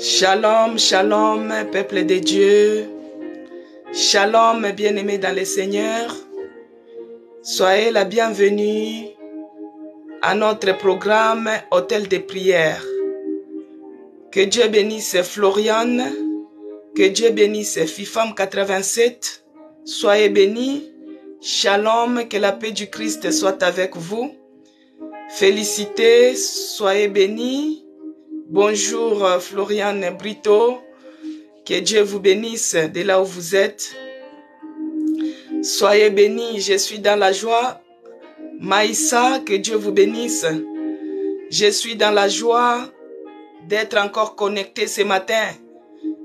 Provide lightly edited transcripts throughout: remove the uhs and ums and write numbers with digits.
Shalom, shalom, peuple de Dieu. Shalom, bien-aimés dans le Seigneur. Soyez la bienvenue à notre programme Hôtel de prière. Que Dieu bénisse Floriane. Que Dieu bénisse FIFAM 87. Soyez bénis. Shalom, que la paix du Christ soit avec vous. Félicité, soyez bénis. Bonjour Floriane Brito, que Dieu vous bénisse de là où vous êtes. Soyez bénis, je suis dans la joie. Maïssa, que Dieu vous bénisse. Je suis dans la joie d'être encore connecté ce matin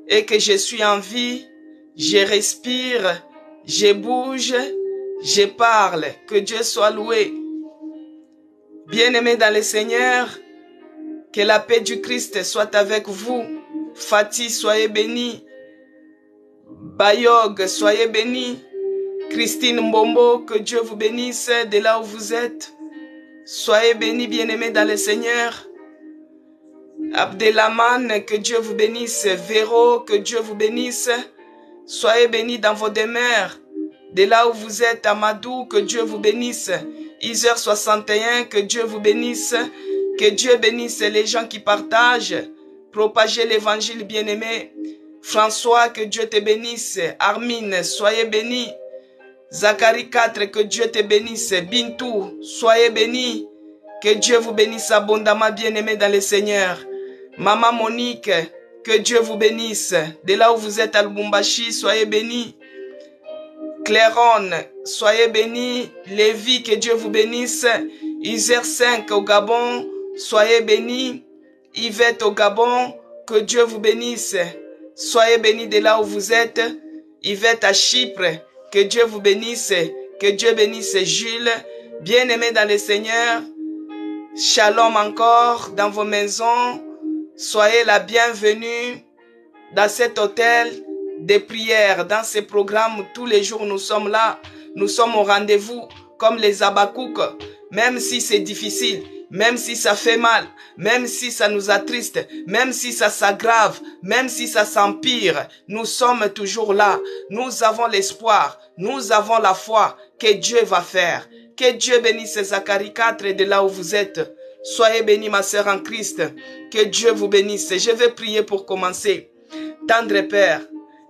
et que je suis en vie, je respire, je bouge, je parle. Que Dieu soit loué. Bien-aimés dans le Seigneur, que la paix du Christ soit avec vous. Fatih, soyez bénis. Bayog, soyez bénis. Christine Mbombo, que Dieu vous bénisse de là où vous êtes. Soyez bénis, bien-aimés dans le Seigneur. Abdelhaman, que Dieu vous bénisse. Véro, que Dieu vous bénisse. Soyez bénis dans vos demeures. De là où vous êtes, Amadou, que Dieu vous bénisse. Iser 61, que Dieu vous bénisse. Que Dieu bénisse les gens qui partagent, propagez l'évangile bien-aimé. François, que Dieu te bénisse. Armine, soyez bénis. Zacharie 4, que Dieu te bénisse. Bintou, soyez bénis. Que Dieu vous bénisse abondamment, bien-aimé dans le Seigneur. Maman Monique, que Dieu vous bénisse. De là où vous êtes à Lubumbashi, soyez bénis. Clairon, soyez bénis. Lévi, que Dieu vous bénisse. Iser 5 au Gabon, soyez bénis. Yvette au Gabon, que Dieu vous bénisse. Soyez bénis de là où vous êtes. Yvette à Chypre, que Dieu vous bénisse. Que Dieu bénisse Jules. Bien-aimés dans le Seigneur, shalom encore dans vos maisons. Soyez la bienvenue dans cet hôtel de prière, dans ces programmes. Tous les jours nous sommes là. Nous sommes au rendez-vous comme les Habakkuk. Même si c'est difficile, même si ça fait mal, même si ça nous attriste, même si ça s'aggrave, même si ça s'empire, nous sommes toujours là. Nous avons l'espoir, nous avons la foi que Dieu va faire. Que Dieu bénisse Zacharie 4 de là où vous êtes. Soyez bénis ma sœur en Christ. Que Dieu vous bénisse. Je vais prier pour commencer. Tendre Père,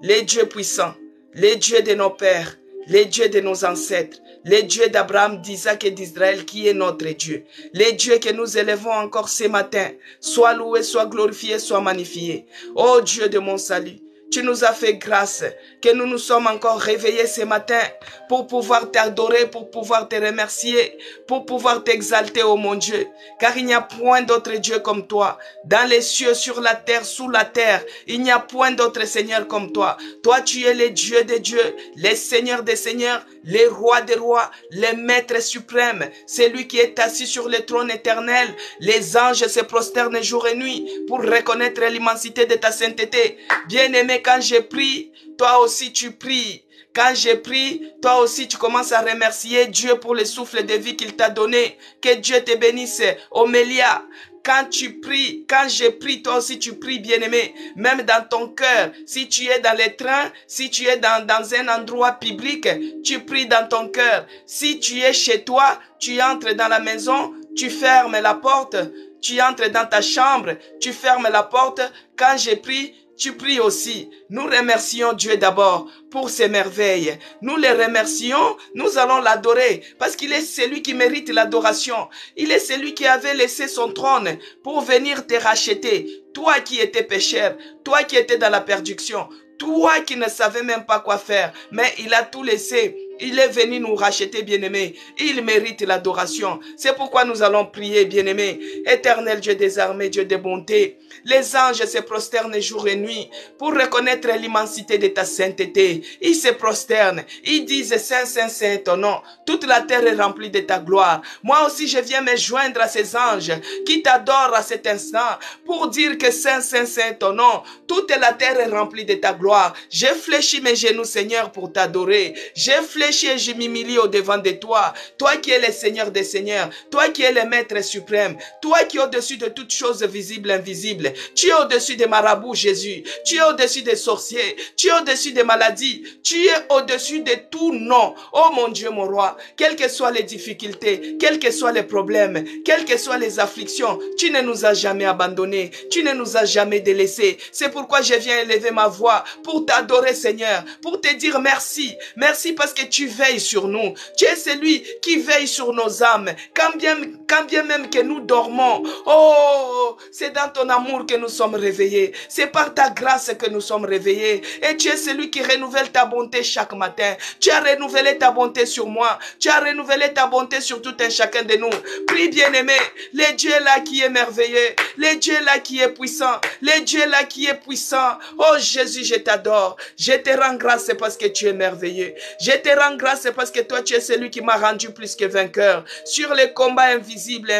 les dieux puissants, les dieux de nos pères, les dieux de nos ancêtres, les dieux d'Abraham, d'Isaac et d'Israël qui est notre Dieu. Les dieux que nous élevons encore ce matin. Sois loué, sois glorifié, sois magnifié. Ô Dieu de mon salut, tu nous as fait grâce que nous nous sommes encore réveillés ce matin pour pouvoir t'adorer, pour pouvoir te remercier, pour pouvoir t'exalter, ô mon Dieu. Car il n'y a point d'autre Dieu comme toi. Dans les cieux, sur la terre, sous la terre, il n'y a point d'autre Seigneur comme toi. Toi, tu es le Dieu des dieux, le Seigneur des seigneurs, le roi des rois, le maître suprême. C'est lui qui est assis sur le trône éternel. Les anges se prosternent jour et nuit pour reconnaître l'immensité de ta sainteté. Bien-aimé, quand je prie, toi aussi tu pries. Quand je prie, toi aussi tu commences à remercier Dieu pour le souffle de vie qu'il t'a donné. Que Dieu te bénisse. Omélia, quand tu pries, quand je prie, toi aussi tu pries, bien-aimé. Même dans ton cœur, si tu es dans les trains, si tu es dans un endroit public, tu pries dans ton cœur. Si tu es chez toi, tu entres dans la maison, tu fermes la porte. Tu entres dans ta chambre, tu fermes la porte. Quand je prie, tu pries aussi. Nous remercions Dieu d'abord pour ses merveilles. Nous les remercions, nous allons l'adorer parce qu'il est celui qui mérite l'adoration. Il est celui qui avait laissé son trône pour venir te racheter. Toi qui étais pécheur, toi qui étais dans la perdition, toi qui ne savais même pas quoi faire, mais il a tout laissé. Il est venu nous racheter, bien-aimés. Il mérite l'adoration. C'est pourquoi nous allons prier, bien-aimés. Éternel Dieu des armées, Dieu de bonté. Les anges se prosternent jour et nuit pour reconnaître l'immensité de ta sainteté. Ils se prosternent. Ils disent, Saint, Saint, Saint est ton nom. Toute la terre est remplie de ta gloire. Moi aussi, je viens me joindre à ces anges qui t'adorent à cet instant pour dire que Saint, Saint, Saint est ton nom. Toute la terre est remplie de ta gloire. J'ai fléchi mes genoux, Seigneur, pour t'adorer. J'ai fléchi fléchis et je m'humilie au-devant de toi. Toi qui es le Seigneur des Seigneurs, toi qui es le Maître suprême, toi qui es au-dessus de toutes choses visibles et invisibles. Tu es au-dessus des marabouts, Jésus. Tu es au-dessus des sorciers. Tu es au-dessus des maladies. Tu es au-dessus de tout nom. Oh mon Dieu, mon roi, quelles que soient les difficultés, quels que soient les problèmes, quelles que soient les afflictions, tu ne nous as jamais abandonnés. Tu ne nous as jamais délaissés. C'est pourquoi je viens élever ma voix pour t'adorer, Seigneur, pour te dire merci. Merci parce que tu veilles sur nous. Tu es celui qui veille sur nos âmes. Quand bien même que nous dormons, oh, c'est dans ton amour que nous sommes réveillés. C'est par ta grâce que nous sommes réveillés. Et tu es celui qui renouvelle ta bonté chaque matin. Tu as renouvelé ta bonté sur moi. Tu as renouvelé ta bonté sur tout un chacun de nous. Prie, bien-aimé, le Dieu là qui est merveilleux, le Dieu là qui est puissant, le Dieu là qui est puissant. Oh Jésus, je t'adore. Je te rends grâce parce que tu es merveilleux. Je te rends grâce parce que toi, tu es celui qui m'a rendu plus que vainqueur. Sur les combats invisibles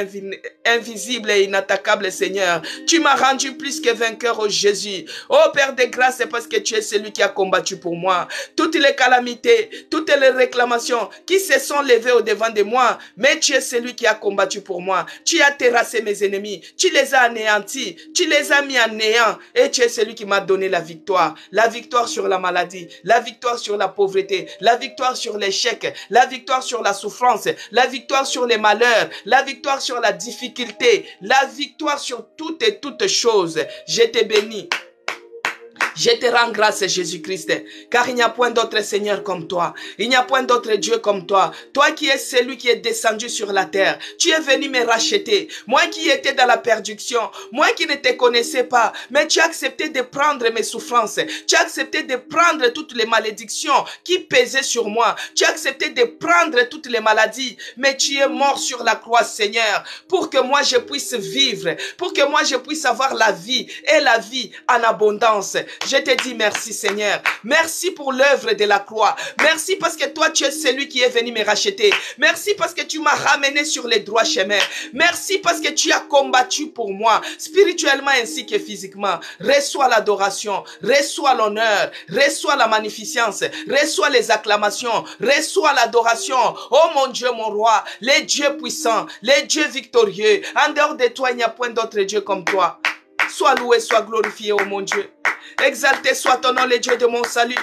et inattaquables, Seigneur, tu m'as rendu plus que vainqueur, oh Jésus. Oh Père de grâce, c'est parce que tu es celui qui a combattu pour moi. Toutes les calamités, toutes les réclamations qui se sont levées au-devant de moi, mais tu es celui qui a combattu pour moi. Tu as terrassé mes ennemis, tu les as anéantis, tu les as mis en néant, et tu es celui qui m'a donné la victoire. La victoire sur la maladie, la victoire sur la pauvreté, la victoire sur l'échec, la victoire sur la souffrance, la victoire sur les malheurs, la victoire sur la difficulté, la victoire sur toutes et toutes choses. Je te bénis. Je te rends grâce, Jésus-Christ, car il n'y a point d'autre Seigneur comme toi. Il n'y a point d'autre Dieu comme toi. Toi qui es celui qui est descendu sur la terre. Tu es venu me racheter. Moi qui étais dans la perdition. Moi qui ne te connaissais pas. Mais tu as accepté de prendre mes souffrances. Tu as accepté de prendre toutes les malédictions qui pesaient sur moi. Tu as accepté de prendre toutes les maladies. Mais tu es mort sur la croix, Seigneur, pour que moi je puisse vivre. Pour que moi je puisse avoir la vie et la vie en abondance. Je te dis merci, Seigneur. Merci pour l'œuvre de la croix. Merci parce que toi, tu es celui qui est venu me racheter. Merci parce que tu m'as ramené sur les droits chemins. Merci parce que tu as combattu pour moi, spirituellement ainsi que physiquement. Reçois l'adoration, reçois l'honneur, reçois la magnificence, reçois les acclamations, reçois l'adoration. Oh mon Dieu, mon roi, les dieux puissants, les dieux victorieux. En dehors de toi, il n'y a point d'autre Dieu comme toi. Sois loué, sois glorifié, oh mon Dieu. Exalté soit ton nom, le Dieu de mon salut.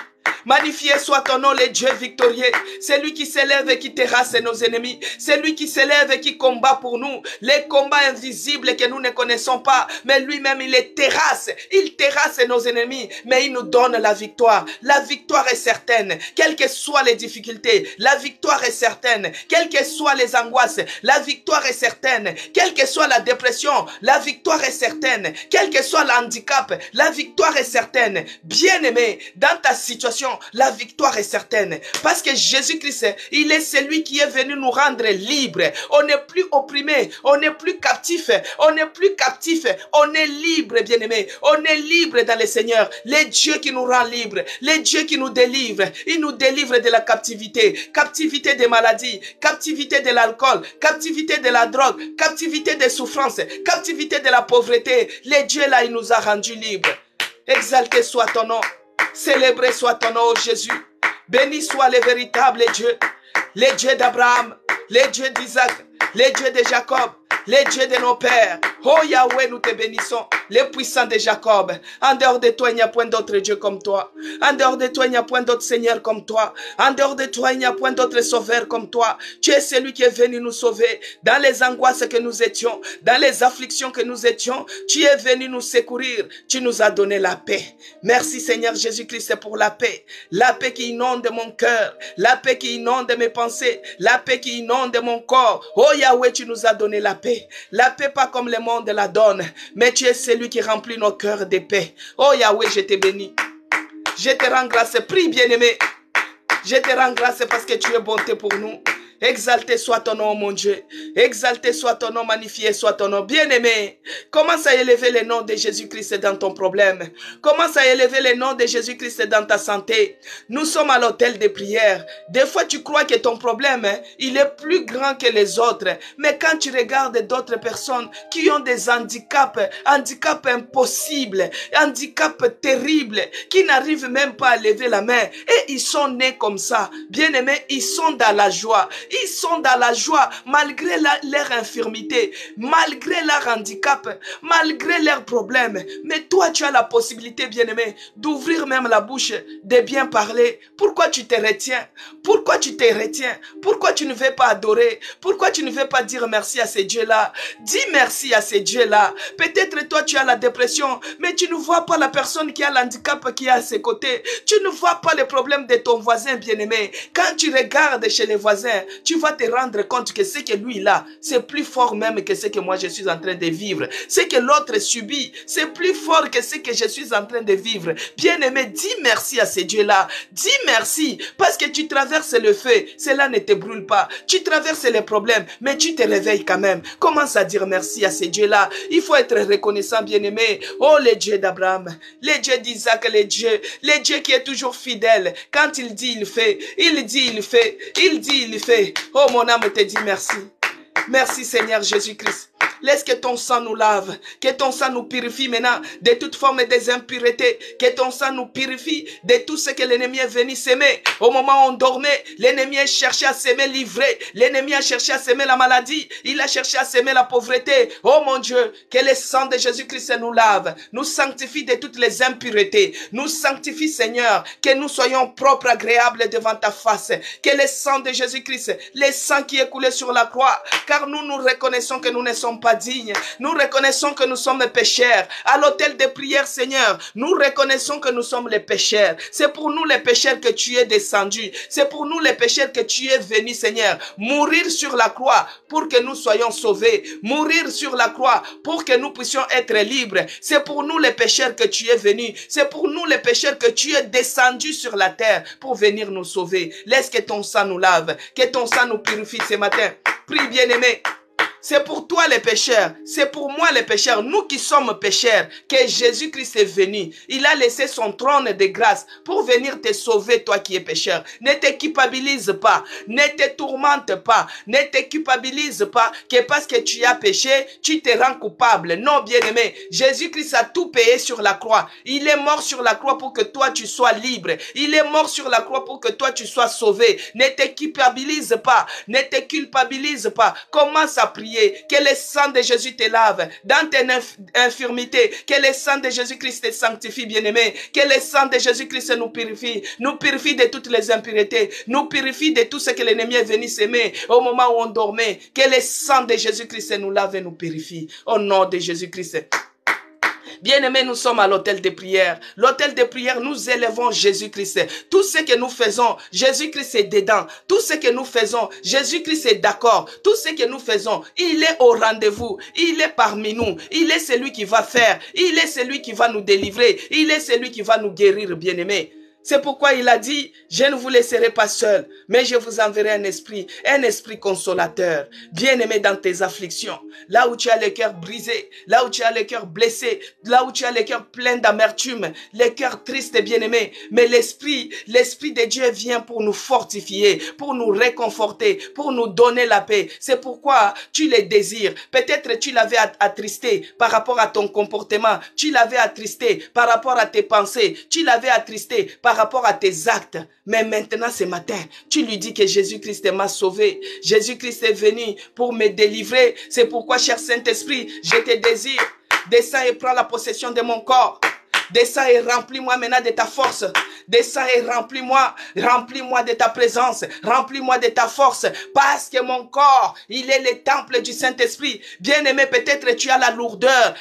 Magnifié soit ton nom, le Dieu victorieux. C'est lui qui s'élève et qui terrasse nos ennemis. C'est lui qui s'élève et qui combat pour nous. Les combats invisibles que nous ne connaissons pas. Mais lui-même, il les terrasse. Il terrasse nos ennemis. Mais il nous donne la victoire. La victoire est certaine. Quelles que soient les difficultés, la victoire est certaine. Quelles que soient les angoisses, la victoire est certaine. Quelle que soit la dépression, la victoire est certaine. Quel que soit l'handicap, la victoire est certaine. Bien-aimé, dans ta situation, la victoire est certaine. Parce que Jésus-Christ, il est celui qui est venu nous rendre libres. On n'est plus opprimé, on n'est plus captif, on n'est plus captif, on est libre, bien-aimé. On est libre dans le Seigneur. Le Dieu qui nous rend libres, le Dieu qui nous délivre. Il nous délivre de la captivité, captivité des maladies, captivité de l'alcool, captivité de la drogue, captivité des souffrances, captivité de la pauvreté. Le Dieu là, il nous a rendus libres. Exalté soit ton nom. Célébré soit ton nom, oh Jésus. Béni soit le véritable Dieu. Le Dieu d'Abraham, le Dieu d'Isaac, le Dieu de Jacob, le Dieu de nos pères. Oh Yahweh, nous te bénissons. Les puissants de Jacob. En dehors de toi, il n'y a point d'autre Dieu comme toi. En dehors de toi, il n'y a point d'autre Seigneur comme toi. En dehors de toi, il n'y a point d'autre sauveur comme toi. Tu es celui qui est venu nous sauver dans les angoisses que nous étions, dans les afflictions que nous étions. Tu es venu nous secourir. Tu nous as donné la paix. Merci Seigneur Jésus-Christ pour la paix. La paix qui inonde mon cœur. La paix qui inonde mes pensées. La paix qui inonde mon corps. Oh Yahweh, tu nous as donné la paix. La paix pas comme le monde la donne, mais tu es celui qui remplit nos cœurs de paix. Oh Yahweh, je te bénis. Je te rends grâce. Prie, bien-aimé. Je te rends grâce parce que tu es bonté pour nous. Exalté soit ton nom, mon Dieu. Exalté soit ton nom, magnifié soit ton nom. Bien-aimé, commence à élever le nom de Jésus-Christ dans ton problème. Commence à élever le nom de Jésus-Christ dans ta santé. Nous sommes à l'hôtel de prière. Des fois, tu crois que ton problème, il est plus grand que les autres. Mais quand tu regardes d'autres personnes qui ont des handicaps impossibles, handicaps terribles, qui n'arrivent même pas à lever la main, et ils sont nés comme ça. Bien-aimés, ils sont dans la joie. Ils sont dans la joie malgré leur infirmité, malgré leur handicap, malgré leurs problèmes. Mais toi, tu as la possibilité, bien-aimé, d'ouvrir même la bouche, de bien parler. Pourquoi tu te retiens? Pourquoi tu te retiens? Pourquoi tu ne veux pas adorer? Pourquoi tu ne veux pas dire merci à ces dieux-là? Dis merci à ces dieux-là. Peut-être toi, tu as la dépression, mais tu ne vois pas la personne qui a l'handicap qui est à ses côtés. Tu ne vois pas les problèmes de ton voisin, bien-aimé. Quand tu regardes chez les voisins, tu vas te rendre compte que ce que lui là, c'est plus fort même que ce que moi je suis en train de vivre. Ce que l'autre subit, c'est plus fort que ce que je suis en train de vivre. Bien-aimé, dis merci à ces dieux-là. Dis merci parce que tu traverses le feu, cela ne te brûle pas. Tu traverses les problèmes, mais tu te réveilles quand même. Commence à dire merci à ces dieux-là. Il faut être reconnaissant, bien-aimé. Oh, les dieux d'Abraham, les dieux d'Isaac, les dieux qui est toujours fidèle. Quand il dit, il fait. Il dit, il fait. Il dit, il fait. Oh, mon âme te dit merci. Merci Seigneur Jésus-Christ. Laisse que ton sang nous lave, que ton sang nous purifie maintenant de toute forme des impuretés, que ton sang nous purifie de tout ce que l'ennemi est venu s'aimer. Au moment où on dormait, l'ennemi a cherché à s'aimer livré, l'ennemi a cherché à s'aimer la maladie, il a cherché à s'aimer la pauvreté. Oh mon Dieu, que le sang de Jésus-Christ nous lave, nous sanctifie de toutes les impuretés, nous sanctifie Seigneur, que nous soyons propres, agréables devant ta face, que le sang de Jésus-Christ, le sang qui est coulé sur la croix, car nous reconnaissons que nous ne sommes pas dignes. Nous reconnaissons que nous sommes pécheurs. À l'autel de prière, Seigneur, nous reconnaissons que nous sommes les pécheurs. C'est pour nous les pécheurs que tu es descendu. C'est pour nous les pécheurs que tu es venu, Seigneur, mourir sur la croix pour que nous soyons sauvés. Mourir sur la croix pour que nous puissions être libres. C'est pour nous les pécheurs que tu es venu. C'est pour nous les pécheurs que tu es descendu sur la terre pour venir nous sauver. Laisse que ton sang nous lave, que ton sang nous purifie ce matin. Prie, bien-aimé. C'est pour toi les pécheurs, c'est pour moi les pécheurs, nous qui sommes pécheurs, que Jésus-Christ est venu. Il a laissé son trône de grâce pour venir te sauver, toi qui es pécheur. Ne te culpabilise pas, ne te tourmente pas, ne te culpabilise pas que parce que tu as péché, tu te rends coupable. Non, bien-aimé, Jésus-Christ a tout payé sur la croix. Il est mort sur la croix pour que toi tu sois libre. Il est mort sur la croix pour que toi tu sois sauvé. Ne te culpabilise pas, ne te culpabilise pas. Commence à prier. Que le sang de Jésus te lave dans tes infirmités, que le sang de Jésus-Christ te sanctifie, bien-aimé, que le sang de Jésus-Christ nous purifie de toutes les impuretés, nous purifie de tout ce que l'ennemi est venu s'aimer au moment où on dormait, que le sang de Jésus-Christ nous lave et nous purifie, au nom de Jésus-Christ. Bien-aimés, nous sommes à l'hôtel de prière. L'hôtel de prière, nous élevons Jésus-Christ. Tout ce que nous faisons, Jésus-Christ est dedans. Tout ce que nous faisons, Jésus-Christ est d'accord. Tout ce que nous faisons, il est au rendez-vous. Il est parmi nous. Il est celui qui va faire. Il est celui qui va nous délivrer. Il est celui qui va nous guérir, bien-aimés. C'est pourquoi il a dit, je ne vous laisserai pas seul, mais je vous enverrai un esprit consolateur, bien-aimé dans tes afflictions, là où tu as le cœur brisé, là où tu as le cœur blessé, là où tu as le cœur plein d'amertume, le cœur triste et bien-aimé, mais l'esprit de Dieu vient pour nous fortifier, pour nous réconforter, pour nous donner la paix. C'est pourquoi tu les désires. Peut-être tu l'avais attristé par rapport à ton comportement, tu l'avais attristé par rapport à tes pensées, tu l'avais attristé par rapport à tes actes. Mais maintenant, ce matin, tu lui dis que Jésus-Christ m'a sauvé. Jésus-Christ est venu pour me délivrer. C'est pourquoi, cher Saint-Esprit, je te désire. Descends et prends la possession de mon corps. Descends et remplis-moi maintenant de ta force. Descends et remplis-moi de ta présence. Remplis-moi de ta force. Parce que mon corps, il est le temple du Saint-Esprit. Bien-aimé, peut-être tu as la lourdeur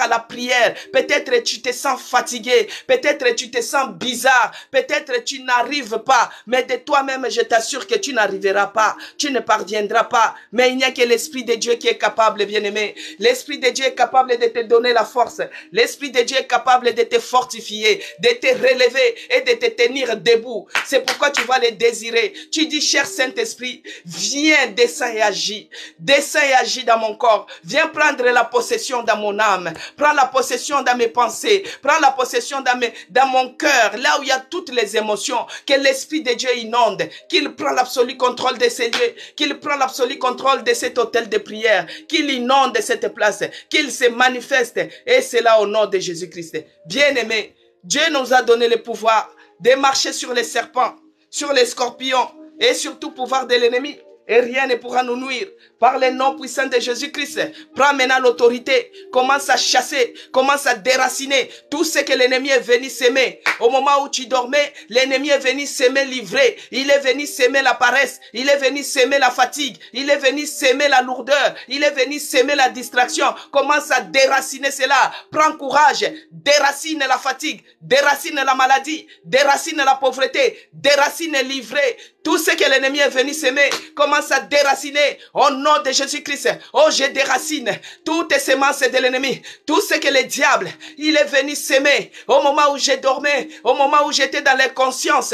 à la prière. Peut-être tu te sens fatigué. Peut-être tu te sens bizarre. Peut-être tu n'arrives pas. Mais de toi-même, je t'assure que tu n'arriveras pas. Tu ne parviendras pas. Mais il n'y a que l'Esprit de Dieu qui est capable, bien-aimé. L'Esprit de Dieu est capable de te donner la force. L'Esprit de Dieu est capable de de te fortifier, de te relever et de te tenir debout. C'est pourquoi tu vas les désirer. Tu dis, cher Saint-Esprit, viens, descends et agis. Descends et agis dans mon corps. Viens prendre la possession dans mon âme. Prends la possession dans mes pensées. Prends la possession dans mon cœur, là où il y a toutes les émotions. Que l'Esprit de Dieu inonde. Qu'il prend l'absolu contrôle de ces lieux. Qu'il prend l'absolu contrôle de cet hôtel de prière. Qu'il inonde cette place. Qu'il se manifeste. Et c'est là au nom de Jésus-Christ. Bien-aimé, Dieu nous a donné le pouvoir de marcher sur les serpents, sur les scorpions et sur tout pouvoir de l'ennemi. Et rien ne pourra nous nuire. Par le nom puissant de Jésus-Christ, prends maintenant l'autorité. Commence à chasser, commence à déraciner tout ce que l'ennemi est venu s'aimer. Au moment où tu dormais, l'ennemi est venu s'aimer livré. Il est venu s'aimer la paresse. Il est venu s'aimer la fatigue. Il est venu s'aimer la lourdeur. Il est venu s'aimer la distraction. Commence à déraciner cela. Prends courage. Déracine la fatigue. Déracine la maladie. Déracine la pauvreté. Déracine livré. Tout ce que l'ennemi est venu s'aimer, commence à déraciner au nom de Jésus-Christ. Oh, je déracine toutes les semences de l'ennemi. Tout ce que le diable, il est venu s'aimer au moment où je dormais, au moment où j'étais dans l'inconscience,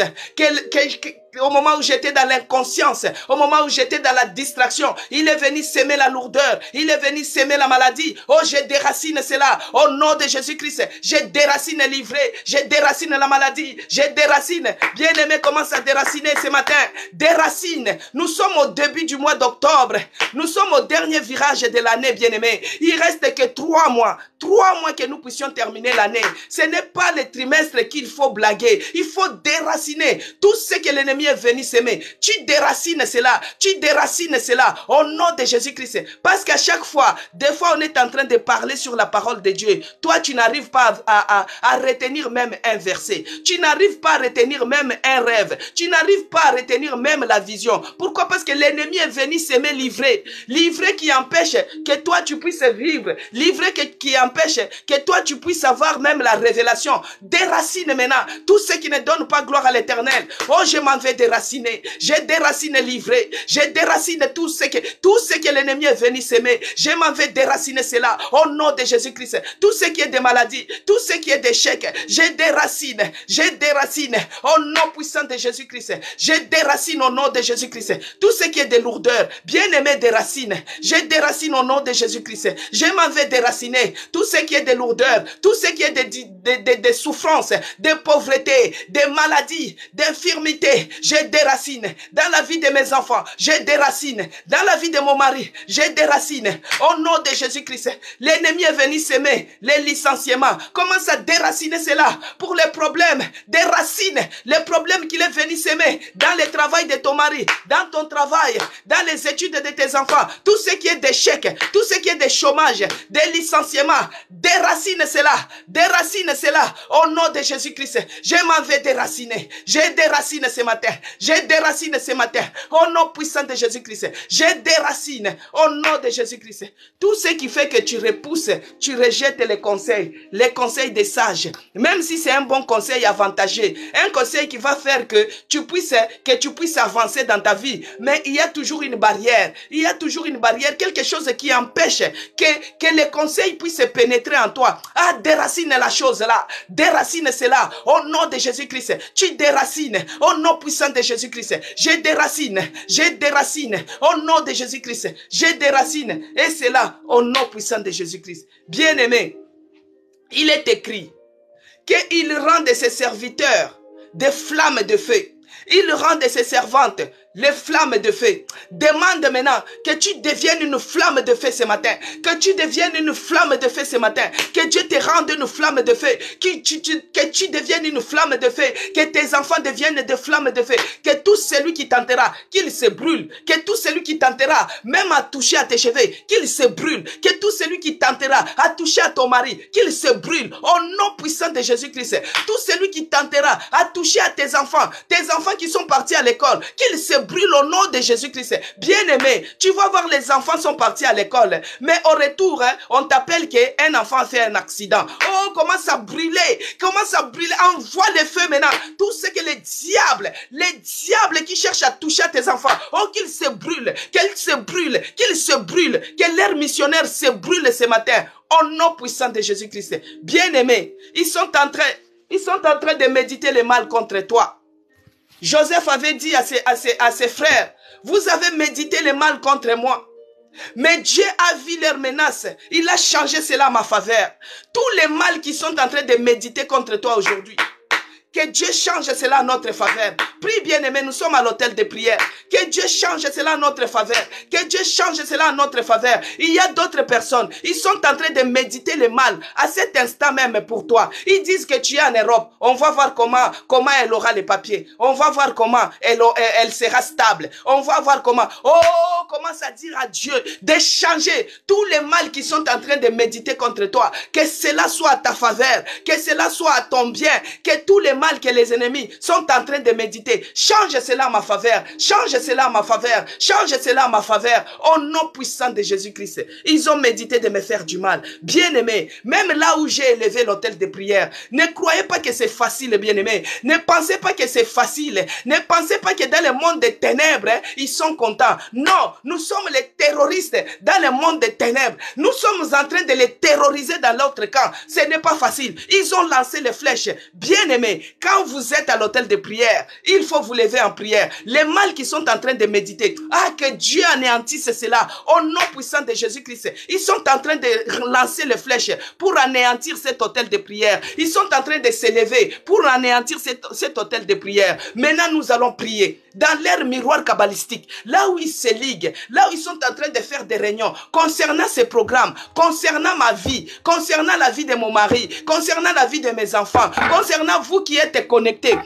au moment où j'étais dans l'inconscience, au moment où j'étais dans la distraction, il est venu s'aimer la lourdeur, il est venu s'aimer la maladie. Oh, je déracine cela au nom de Jésus-Christ. Je déracine livré, je déracine la maladie, je déracine. Bien-aimé, commence à déraciner ce matin. Déracine. Nous sommes au début du mois d'octobre. Nous sommes au dernier virage de l'année, bien-aimé. Il reste que 3 mois. 3 mois que nous puissions terminer l'année. Ce n'est pas le trimestre qu'il faut blaguer. Il faut déraciner tout ce que l'ennemi est venu s'aimer. Tu déracines cela. Tu déracines cela au nom de Jésus-Christ. Parce qu'à chaque fois, des fois on est en train de parler sur la parole de Dieu. Toi, tu n'arrives pas à retenir même un verset. Tu n'arrives pas à retenir même un rêve. Tu n'arrives pas à retenir même la vision. Pourquoi? Parce que l'ennemi est venu s'aimer livré. Livré qui empêche que toi tu puisses vivre. Livré qui empêche que toi tu puisses avoir même la révélation. Déracine maintenant tout ce qui ne donne pas gloire à l'Éternel. Oh, je m'en vais déraciner. Je déracine livré. Je déracine tout ce que l'ennemi est venu s'aimer. Je m'en vais déraciner cela au nom de Jésus-Christ. Tout ce qui est de maladie, tout ce qui est d'échec, je déracine au nom puissant de Jésus-Christ. Je déracine au nom de Jésus-Christ. Tout ce qui est de lourdeur, bien-aimé, déracine. Je déracine au nom de Jésus-Christ. Je m'en vais déraciner tout ce qui est de lourdeur, tout ce qui est de souffrance, de pauvreté, de maladie, d'infirmité. Je déracine dans la vie de mes enfants. Je déracine dans la vie de mon mari. Je déracine au nom de Jésus-Christ. L'ennemi est venu s'aimer les licenciements. Commence à déraciner cela pour les problèmes. Déracine les problèmes qu'il est venu s'aimer dans le travail de ton mari, dans ton travail, dans les études de tes enfants. Tout ce qui est d'échec, tout ce qui est de chômage, des licenciements. Déracine cela au nom de Jésus-Christ. Je m'en vais déraciner. Je déracine ce matin. Je déracine ce matin au nom puissant de Jésus-Christ. Je déracine au nom de Jésus-Christ. Tout ce qui fait que tu repousses, tu rejettes les conseils des sages. Même si c'est un bon conseil avantageux, un conseil qui va faire que tu puisses avancer dans ta vie. Mais il y a toujours une barrière. Il y a toujours une barrière, quelque chose qui empêche que les conseils puissent pénétrer en toi. Ah, déracine la chose là. Déracine cela au nom de Jésus-Christ. Tu déracines au nom puissant de Jésus-Christ. Je déracine au nom de Jésus-Christ. Je déracine et cela au nom puissant de Jésus-Christ. Bien-aimé, il est écrit qu'il rend de ses serviteurs des flammes de feu. Il rend de ses servantes les flammes de feu. Demande maintenant que tu deviennes une flamme de feu ce matin. Que tu deviennes une flamme de feu ce matin. Que Dieu te rende une flamme de feu. Que tu deviennes une flamme de feu. Que tes enfants deviennent des flammes de feu. Que tout celui qui tentera, qu'il se brûle. Que tout celui qui tentera, même à toucher à tes cheveux, qu'il se brûle. Que tout celui qui tentera à toucher à ton mari, qu'il se brûle. Au nom puissant de Jésus-Christ. Tout celui qui tentera à toucher à tes enfants qui sont partis à l'école, qu'ils se brûle au nom de Jésus-Christ. Bien-aimé, tu vas voir les enfants sont partis à l'école, mais au retour, on t'appelle qu'un enfant a fait un accident. Oh, commence à brûler, envoie le feu maintenant. Tout ce que les diables qui cherchent à toucher à tes enfants, oh, qu'ils se brûlent, que leurs missionnaires se brûlent ce matin, au nom puissant de Jésus-Christ. Bien-aimé, ils sont en train de méditer le mal contre toi. Joseph avait dit à ses frères, vous avez médité le mal contre moi. Mais Dieu a vu leurs menaces. Il a changé cela à ma faveur. Tous les mal qui sont en train de méditer contre toi aujourd'hui, que Dieu change cela à notre faveur. Prie bien-aimé, nous sommes à l'hôtel de prière. Que Dieu change cela à notre faveur. Que Dieu change cela à notre faveur. Il y a d'autres personnes, ils sont en train de méditer le mal à cet instant même pour toi. Ils disent que tu es en Europe. On va voir comment elle aura les papiers. On va voir comment elle sera stable. On va voir comment. Oh, commence à dire à Dieu de changer tous les mal qui sont en train de méditer contre toi. Que cela soit à ta faveur. Que cela soit à ton bien. Que tous les mal que les ennemis sont en train de méditer, change cela à ma faveur, change cela à ma faveur, change cela à ma faveur, au nom puissant de Jésus-Christ. Ils ont médité de me faire du mal. Bien-aimé, même là où j'ai élevé l'autel de prière, ne croyez pas que c'est facile, bien-aimé. Ne pensez pas que c'est facile. Ne pensez pas que dans le monde des ténèbres, ils sont contents. Non, nous sommes les terroristes dans le monde des ténèbres. Nous sommes en train de les terroriser dans l'autre camp. Ce n'est pas facile. Ils ont lancé les flèches. Bien-aimé, quand vous êtes à l'hôtel de prière, il faut vous lever en prière. Les mal qui sont en train de méditer, que Dieu anéantisse cela au nom puissant de Jésus-Christ. Ils sont en train de lancer les flèches pour anéantir cet hôtel de prière. Ils sont en train de s'élever pour anéantir cet hôtel de prière. Maintenant, nous allons prier dans leur miroir kabbalistique, là où ils se liguent, là où ils sont en train de faire des réunions concernant ces programmes, concernant ma vie, concernant la vie de mon mari, concernant la vie de mes enfants, concernant vous qui êtes connectés.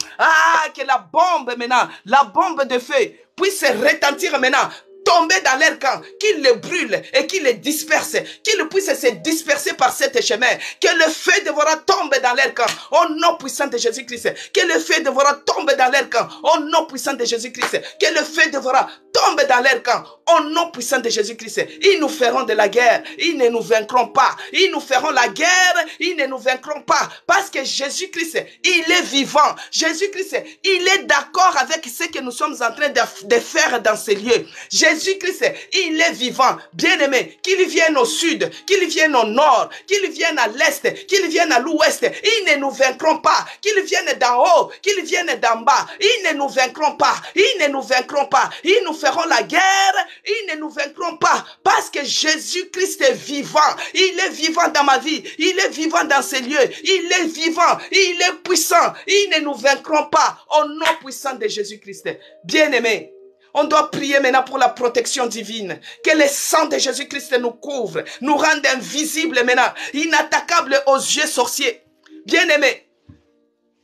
Que la bombe maintenant, la bombe de feu puisse retentir maintenant, tomber dans leur camp, qu'ils le brûlent et qu'ils le dispersent, qu'ils puissent se disperser par cet chemin, que le feu dévorant tombe dans leur camp, au nom puissant de Jésus-Christ, que le feu dévorant tombe dans leur camp, au nom puissant de Jésus-Christ, que le feu dévorant tombe dans leur camp, au nom puissant de Jésus-Christ. Ils nous feront de la guerre, ils ne nous vaincront pas, ils nous feront la guerre, ils ne nous vaincront pas, parce que Jésus-Christ, il est vivant, Jésus-Christ, il est d'accord avec ce que nous sommes en train de faire dans ces lieux. Jésus-Christ, il est vivant. Bien-aimé, qu'il vienne au sud, qu'il vienne au nord, qu'il vienne à l'est, qu'il vienne à l'ouest, ils ne nous vaincront pas. Qu'il vienne d'en haut, qu'il vienne d'en bas, ils ne nous vaincront pas. Ils ne nous vaincront pas. Ils nous feront la guerre, ils ne nous vaincront pas. Parce que Jésus-Christ est vivant. Il est vivant dans ma vie. Il est vivant dans ces lieux. Il est vivant. Il est puissant. Ils ne nous vaincront pas. Au nom puissant de Jésus-Christ. Bien-aimé, on doit prier maintenant pour la protection divine. Que le sang de Jésus-Christ nous couvre, nous rende invisibles maintenant, inattaquables aux yeux sorciers. Bien-aimés,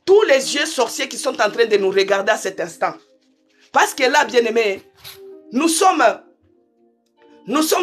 tous les yeux sorciers qui sont en train de nous regarder à cet instant. Parce que là, bien-aimés, nous sommes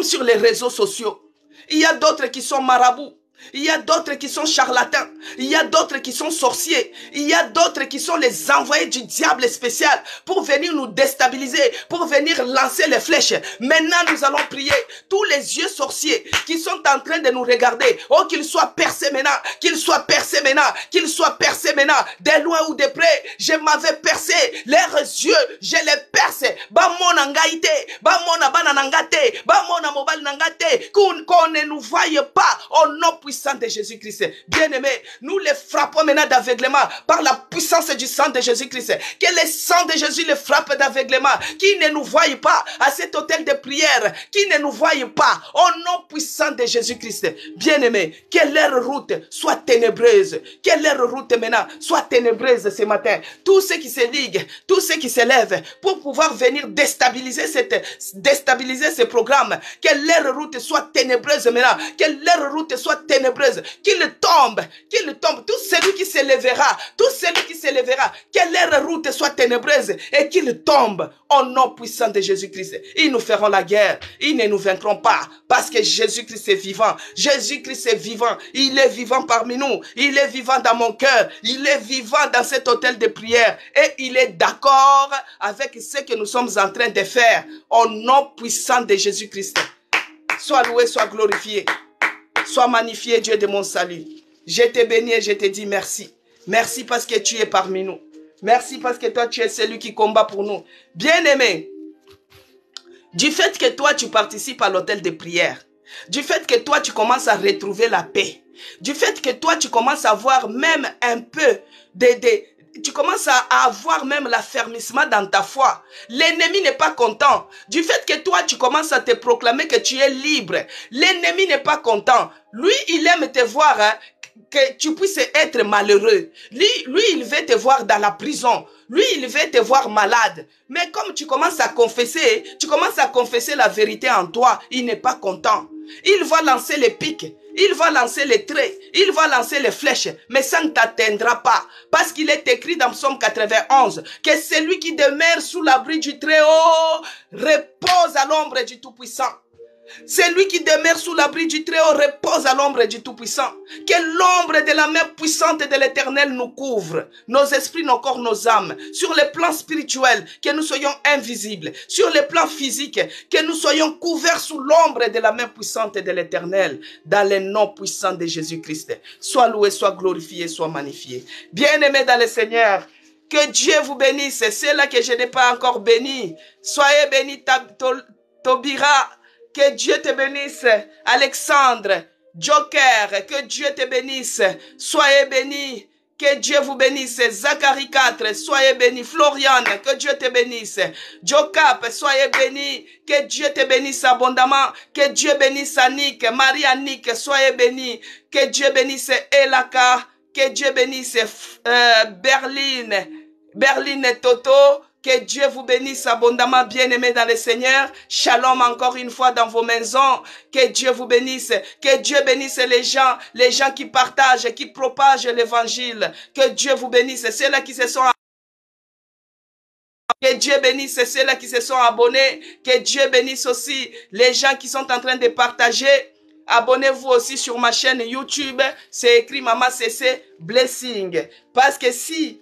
sur les réseaux sociaux. Il y a d'autres qui sont marabouts. Il y a d'autres qui sont charlatans. Il y a d'autres qui sont sorciers. Il y a d'autres qui sont les envoyés du diable spécial pour venir nous déstabiliser, pour venir lancer les flèches. Maintenant, nous allons prier. Tous les yeux sorciers qui sont en train de nous regarder, oh, qu'ils soient percés maintenant, qu'ils soient percés maintenant, qu'ils soient percés maintenant, de loin ou de près. Je m'avais percé leurs yeux, je les perce. Bamona ngaite, bamona bananangate, bamona mobile nangate, qu'on ne nous voie pas au nom puissant de Jésus-Christ. Bien-aimés, nous les frappons maintenant d'aveuglement par la puissance du sang de Jésus-Christ. Que le sang de Jésus les frappe d'aveuglement, qui ne nous voie pas à cet hôtel de prière, qui ne nous voie pas au nom puissant de Jésus-Christ. Bien-aimés, que leur route soit ténébreuse, que leur route maintenant soit ténébreuse ce matin. Tous ceux qui se liguent, tous ceux qui se lèvent pour pouvoir venir déstabiliser ce programme, que leur route soit ténébreuse maintenant, que leur route soit ténébreuse, qu'il tombe, tout celui qui se lèvera, que leur route soit ténébreuse et qu'il tombe au nom puissant de Jésus-Christ. Ils nous feront la guerre, ils ne nous vaincront pas, parce que Jésus-Christ est vivant. Jésus-Christ est vivant, il est vivant parmi nous, il est vivant dans mon cœur. Il est vivant dans cet hôtel de prière. Et il est d'accord avec ce que nous sommes en train de faire. Au nom puissant de Jésus-Christ. Sois loué, sois glorifié. Sois magnifié, Dieu de mon salut. Je te bénis et je te dis merci. Merci parce que tu es parmi nous. Merci parce que toi, tu es celui qui combat pour nous. Bien-aimé, du fait que toi, tu participes à l'hôtel de prière, du fait que toi, tu commences à retrouver la paix, du fait que toi, tu commences à avoir même un peu tu commences à avoir même l'affermissement dans ta foi. L'ennemi n'est pas content. Du fait que toi, tu commences à te proclamer que tu es libre. L'ennemi n'est pas content. Lui, il aime te voir que tu puisses être malheureux. Lui, il veut te voir dans la prison. Lui, il veut te voir malade. Mais comme tu commences à confesser la vérité en toi, il n'est pas content. Il va lancer les pics, il va lancer les traits, il va lancer les flèches, mais ça ne t'atteindra pas. Parce qu'il est écrit dans Psaume 91 que celui qui demeure sous l'abri du Très-Haut repose à l'ombre du Tout-Puissant. Celui qui demeure sous l'abri du Très-Haut repose à l'ombre du Tout-Puissant. Que l'ombre de la main puissante de l'Éternel nous couvre, nos esprits, nos corps, nos âmes. Sur le plan spirituel, que nous soyons invisibles. Sur le plan physique, que nous soyons couverts sous l'ombre de la main puissante de l'Éternel. Dans le nom puissant de Jésus-Christ. Sois loué, sois glorifié, sois magnifié. Bien-aimés dans le Seigneur, que Dieu vous bénisse. C'est là que je n'ai pas encore béni. Soyez bénis, Tobira. Que Dieu te bénisse, Alexandre, Joker, que Dieu te bénisse, soyez bénis, que Dieu vous bénisse, Zacharie 4, soyez bénis, Floriane, que Dieu te bénisse, Jocap, soyez bénis, que Dieu te bénisse abondamment, que Dieu bénisse Annick, Marie-Annick, soyez bénis, que Dieu bénisse Elaka, que Dieu bénisse Berline Toto. Que Dieu vous bénisse abondamment, bien-aimés dans le Seigneur. Shalom encore une fois dans vos maisons. Que Dieu vous bénisse. Que Dieu bénisse les gens qui partagent, qui propagent l'évangile. Que Dieu vous bénisse. Ceux-là qui se sont Que Dieu bénisse ceux-là qui se sont abonnés. Que Dieu bénisse aussi les gens qui sont en train de partager. Abonnez-vous aussi sur ma chaîne YouTube. C'est écrit Maman CC Blessing. Parce que si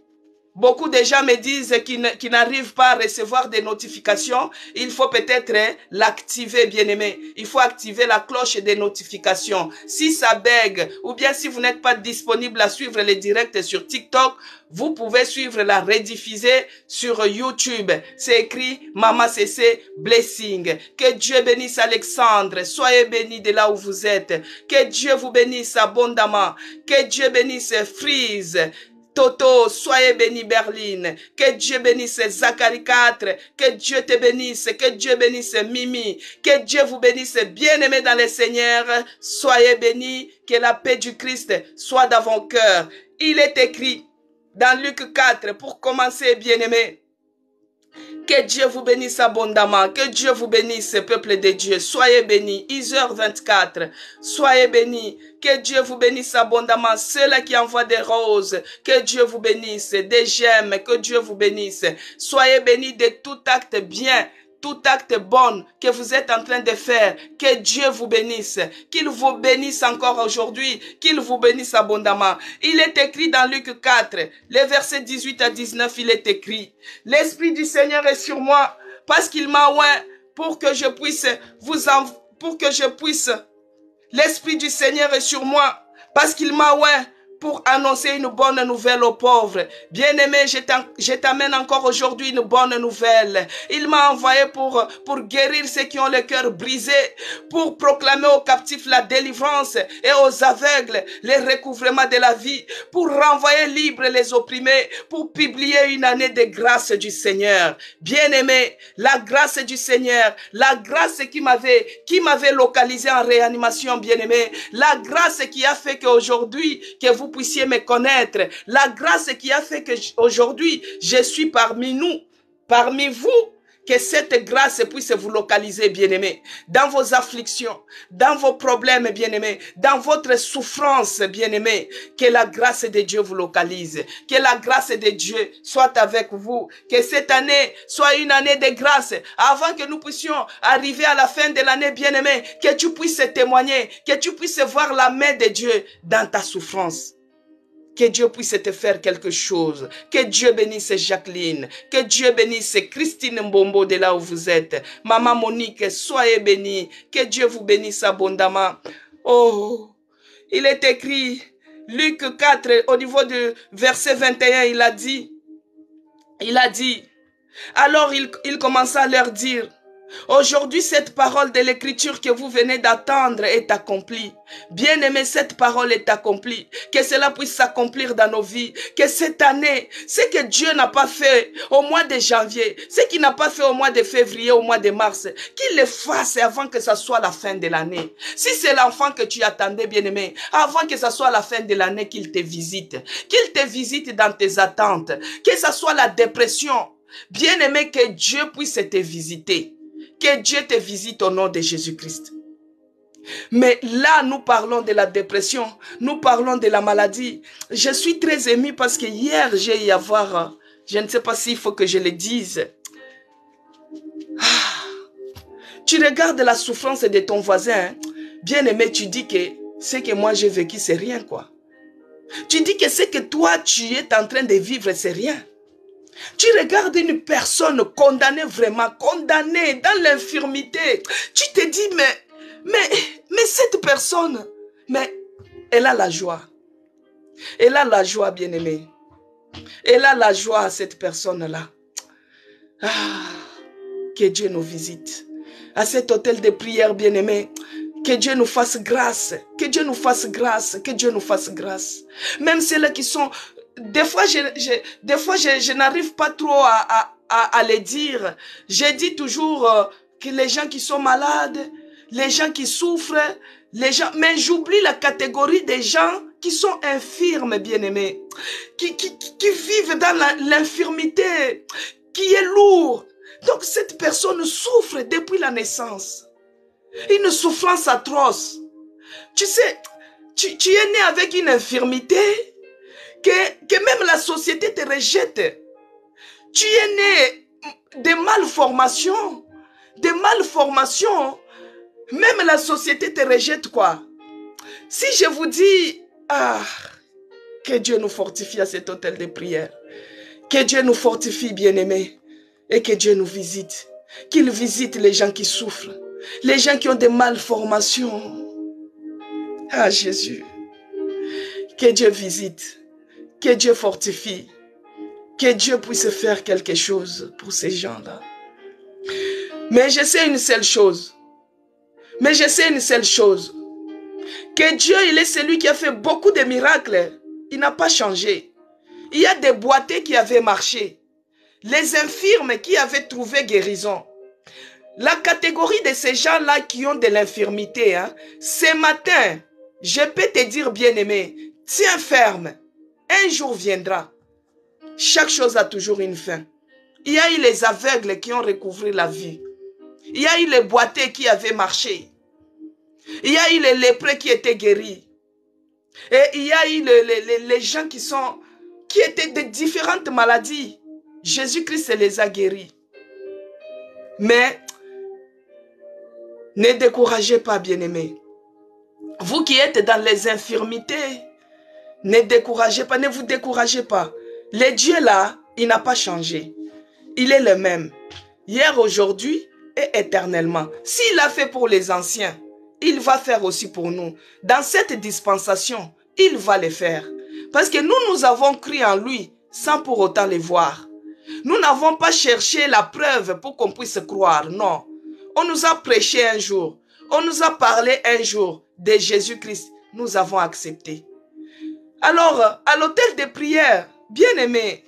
beaucoup de gens me disent qu'ils n'arrivent pas à recevoir des notifications. Il faut peut-être l'activer, bien-aimé. Il faut activer la cloche des notifications. Si ça bug, ou bien si vous n'êtes pas disponible à suivre les directs sur TikTok, vous pouvez suivre la rediffusée sur YouTube. C'est écrit Maman CC Blessing. Que Dieu bénisse Alexandre. Soyez bénis de là où vous êtes. Que Dieu vous bénisse abondamment. Que Dieu bénisse Freeze. Toto, soyez béni Berline, que Dieu bénisse Zacharie 4, que Dieu te bénisse, que Dieu bénisse Mimi, que Dieu vous bénisse, bien-aimés dans le Seigneur, soyez bénis, que la paix du Christ soit dans vos cœurs. Il est écrit dans Luc 4, pour commencer, bien-aimés, que Dieu vous bénisse abondamment. Que Dieu vous bénisse, peuple de Dieu. Soyez bénis. Isaiah 24. Soyez bénis. Que Dieu vous bénisse abondamment. Ceux-là qui envoient des roses. Que Dieu vous bénisse. Des gemmes. Que Dieu vous bénisse. Soyez bénis de tout acte bien. Tout acte bon que vous êtes en train de faire, que Dieu vous bénisse, qu'il vous bénisse encore aujourd'hui, qu'il vous bénisse abondamment. Il est écrit dans Luc 4, les versets 18 à 19, il est écrit, l'Esprit du Seigneur est sur moi, parce qu'il m'a oint pour que je puisse l'Esprit du Seigneur est sur moi, parce qu'il m'a oint pour annoncer une bonne nouvelle aux pauvres. Bien-aimé, je t'amène encore aujourd'hui une bonne nouvelle. Il m'a envoyé pour guérir ceux qui ont le cœur brisé, pour proclamer aux captifs la délivrance et aux aveugles le recouvrement de la vie, pour renvoyer libres les opprimés, pour publier une année de grâce du Seigneur. Bien-aimé, la grâce du Seigneur, la grâce qui m'avait localisé en réanimation, bien-aimé, la grâce qui a fait qu'aujourd'hui, que vous puissiez me connaître, la grâce qui a fait que aujourd'hui je suis parmi nous, parmi vous, que cette grâce puisse vous localiser, bien-aimés, dans vos afflictions, dans vos problèmes, bien-aimés, dans votre souffrance, bien-aimés, que la grâce de Dieu vous localise, que la grâce de Dieu soit avec vous, que cette année soit une année de grâce, avant que nous puissions arriver à la fin de l'année, bien-aimés, que tu puisses témoigner, que tu puisses voir la main de Dieu dans ta souffrance. Que Dieu puisse te faire quelque chose. Que Dieu bénisse Jacqueline. Que Dieu bénisse Christine Mbombo de là où vous êtes. Maman Monique, soyez bénie. Que Dieu vous bénisse abondamment. Oh, il est écrit, Luc 4, au niveau du verset 21, il a dit, alors il commença à leur dire, aujourd'hui, cette parole de l'écriture que vous venez d'attendre est accomplie. Bien-aimé, cette parole est accomplie. Que cela puisse s'accomplir dans nos vies. Que cette année, ce que Dieu n'a pas fait au mois de janvier, ce qu'il n'a pas fait au mois de février, au mois de mars, qu'il le fasse avant que ce soit la fin de l'année. Si c'est l'enfant que tu attendais, bien-aimé, avant que ce soit la fin de l'année, qu'il te visite. Qu'il te visite dans tes attentes. Que ce soit la dépression. Bien-aimé, que Dieu puisse te visiter. Que Dieu te visite au nom de Jésus-Christ. Mais là, nous parlons de la dépression. Nous parlons de la maladie. Je suis très ému parce que hier, j'ai eu à voir, je ne sais pas s'il faut que je le dise. Tu regardes la souffrance de ton voisin. Bien aimé, tu dis que ce que moi j'ai vécu, c'est rien quoi. Tu dis que ce que toi, tu es en train de vivre, c'est rien. Tu regardes une personne condamnée vraiment, condamnée dans l'infirmité. Tu te dis, mais cette personne, mais elle a la joie. Elle a la joie, bien-aimée. Elle a la joie, cette personne-là. Ah, que Dieu nous visite. À cet hôtel de prière, bien-aimé, que Dieu nous fasse grâce. Que Dieu nous fasse grâce. Que Dieu nous fasse grâce. Même ceux-là qui sont... Des fois, je n'arrive pas trop à les dire. Je dis toujours que les gens qui sont malades, les gens qui souffrent, mais j'oublie la catégorie des gens qui sont infirmes, bien-aimés, qui vivent dans l'infirmité, qui est lourd. Donc cette personne souffre depuis la naissance. Une souffrance atroce. Tu sais, tu es né avec une infirmité que même la société te rejette. Tu es né de malformations. Même la société te rejette quoi. Si je vous dis, que Dieu nous fortifie à cet hôtel de prière. Que Dieu nous fortifie, bien-aimés. Et que Dieu nous visite. Qu'il visite les gens qui souffrent. Les gens qui ont des malformations. Ah, Jésus. Que Dieu visite. Que Dieu fortifie. Que Dieu puisse faire quelque chose pour ces gens-là. Mais je sais une seule chose. Que Dieu, il est celui qui a fait beaucoup de miracles. Il n'a pas changé. Il y a des boiteux qui avaient marché. Les infirmes qui avaient trouvé guérison. La catégorie de ces gens-là qui ont de l'infirmité, ce matin, je peux te dire, bien-aimé, tiens ferme. Un jour viendra. Chaque chose a toujours une fin. Il y a eu les aveugles qui ont recouvré la vue. Il y a eu les boiteux qui avaient marché. Il y a eu les lépreux qui étaient guéris. Et il y a eu les gens qui étaient de différentes maladies. Jésus-Christ les a guéris. Mais ne découragez pas, bien-aimés. Vous qui êtes dans les infirmités, ne vous découragez pas. Le Dieu là, il n'a pas changé. Il est le même. Hier, aujourd'hui et éternellement. S'il a fait pour les anciens, il va faire aussi pour nous. Dans cette dispensation, il va le faire. Parce que nous avons cru en lui sans pour autant le voir. Nous n'avons pas cherché la preuve pour qu'on puisse croire. Non. On nous a prêché un jour. On nous a parlé un jour de Jésus-Christ. Nous avons accepté. Alors, à l'hôtel de prière, bien-aimé,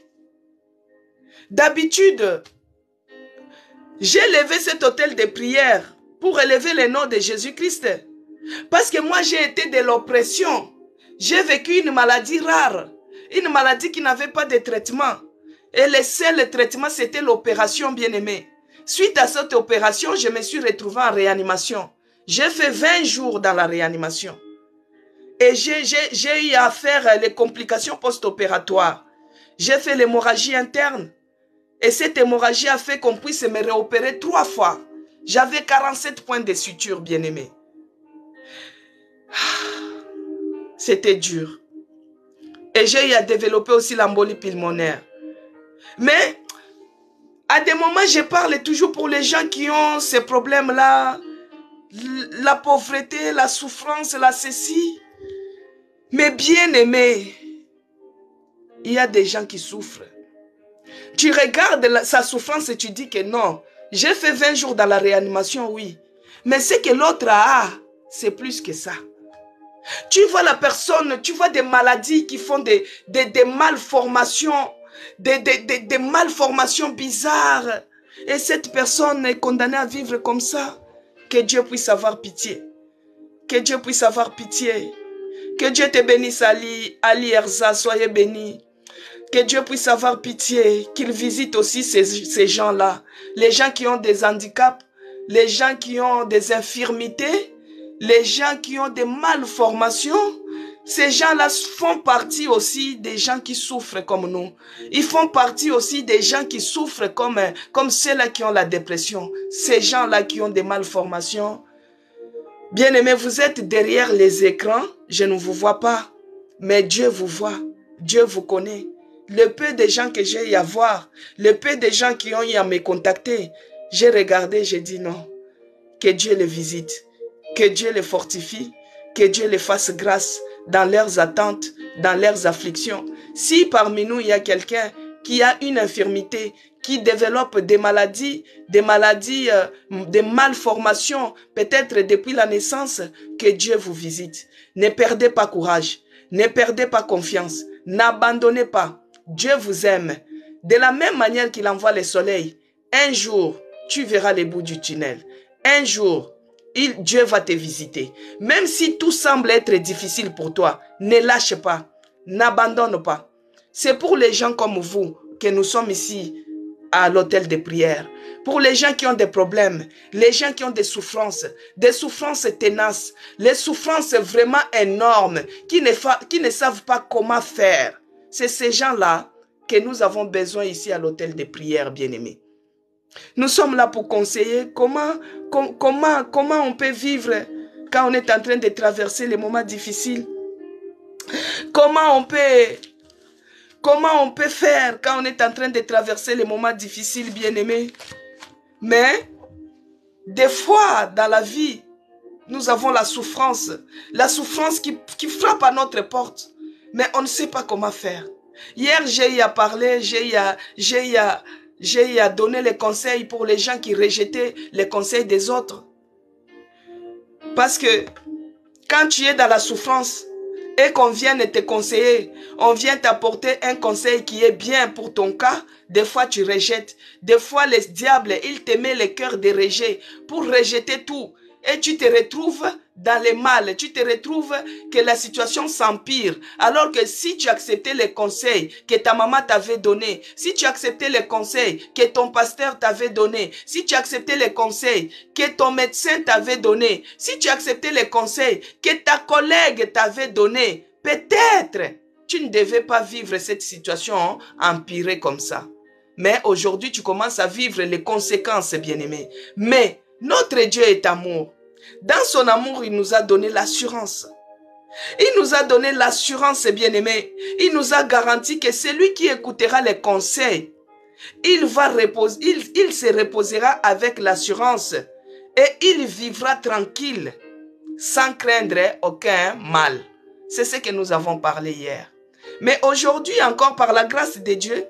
d'habitude, j'ai levé cet hôtel de prière pour élever le nom de Jésus-Christ. Parce que moi, j'ai été de l'oppression. J'ai vécu une maladie rare. Une maladie qui n'avait pas de traitement. Et le seul traitement, c'était l'opération, bien-aimé. Suite à cette opération, je me suis retrouvé en réanimation. J'ai fait 20 jours dans la réanimation. Et j'ai eu à faire les complications post-opératoires. J'ai fait l'hémorragie interne. Et cette hémorragie a fait qu'on puisse me réopérer 3 fois. J'avais 47 points de suture, bien-aimé. C'était dur. Et j'ai eu à développer aussi l'embolie pulmonaire. Mais à des moments, je parle toujours pour les gens qui ont ces problèmes-là. La pauvreté, la souffrance, la ceci. Mais bien aimé, il y a des gens qui souffrent. Tu regardes sa souffrance et tu dis que non, j'ai fait 20 jours dans la réanimation, oui. Mais ce que l'autre a, c'est plus que ça. Tu vois la personne, tu vois des maladies qui font des malformations, des malformations bizarres. Et cette personne est condamnée à vivre comme ça. Que Dieu puisse avoir pitié. Que Dieu puisse avoir pitié. Que Dieu te bénisse, Ali Erza, soyez bénis. Que Dieu puisse avoir pitié, qu'il visite aussi ces gens-là. Les gens qui ont des handicaps, les gens qui ont des infirmités, les gens qui ont des malformations. Ces gens-là font partie aussi des gens qui souffrent comme nous. Ils font partie aussi des gens qui souffrent comme ceux-là qui ont la dépression. Ces gens-là qui ont des malformations. Bien-aimés, vous êtes derrière les écrans. Je ne vous vois pas. Mais Dieu vous voit. Dieu vous connaît. Le peu de gens que j'ai eu à voir, le peu de gens qui ont eu à me contacter, j'ai regardé, j'ai dit non. Que Dieu les visite. Que Dieu les fortifie. Que Dieu les fasse grâce dans leurs attentes, dans leurs afflictions. Si parmi nous, il y a quelqu'un qui a une infirmité, qui développe des maladies, des malformations, peut-être depuis la naissance, que Dieu vous visite. Ne perdez pas courage, ne perdez pas confiance, n'abandonnez pas. Dieu vous aime. De la même manière qu'il envoie le soleil, un jour, tu verras les bouts du tunnel. Un jour, Dieu va te visiter. Même si tout semble être difficile pour toi, ne lâche pas, n'abandonne pas. C'est pour les gens comme vous que nous sommes ici à l'hôtel de prière. Pour les gens qui ont des problèmes, les gens qui ont des souffrances ténaces, les souffrances vraiment énormes, qui ne savent pas comment faire. C'est ces gens-là que nous avons besoin ici à l'hôtel de prière, bien-aimés. Nous sommes là pour conseiller comment on peut vivre quand on est en train de traverser les moments difficiles. Comment on peut faire quand on est en train de traverser les moments difficiles, bien-aimés. Mais des fois dans la vie, nous avons la souffrance qui frappe à notre porte. Mais on ne sait pas comment faire. Hier, j'ai eu à parler, j'ai eu à donner les conseils pour les gens qui rejetaient les conseils des autres. Parce que quand tu es dans la souffrance et qu'on vient te conseiller, on vient t'apporter un conseil qui est bien pour ton cas, des fois tu rejettes. Des fois les diables, ils te mettent le cœur de rejet pour rejeter tout. Et tu te retrouves dans le mal, tu te retrouves que la situation s'empire. Alors que si tu acceptais les conseils que ta maman t'avait donnés, si tu acceptais les conseils que ton pasteur t'avait donnés, si tu acceptais les conseils que ton médecin t'avait donnés, si tu acceptais les conseils que ta collègue t'avait donnés, peut-être tu ne devais pas vivre cette situation empirée comme ça. Mais aujourd'hui, tu commences à vivre les conséquences, bien-aimés. Mais notre Dieu est amour. Dans son amour, il nous a donné l'assurance. Il nous a donné l'assurance, bien-aimé. Il nous a garanti que celui qui écoutera les conseils, il se reposera avec l'assurance et il vivra tranquille, sans craindre aucun mal. C'est ce que nous avons parlé hier. Mais aujourd'hui, encore par la grâce de Dieu,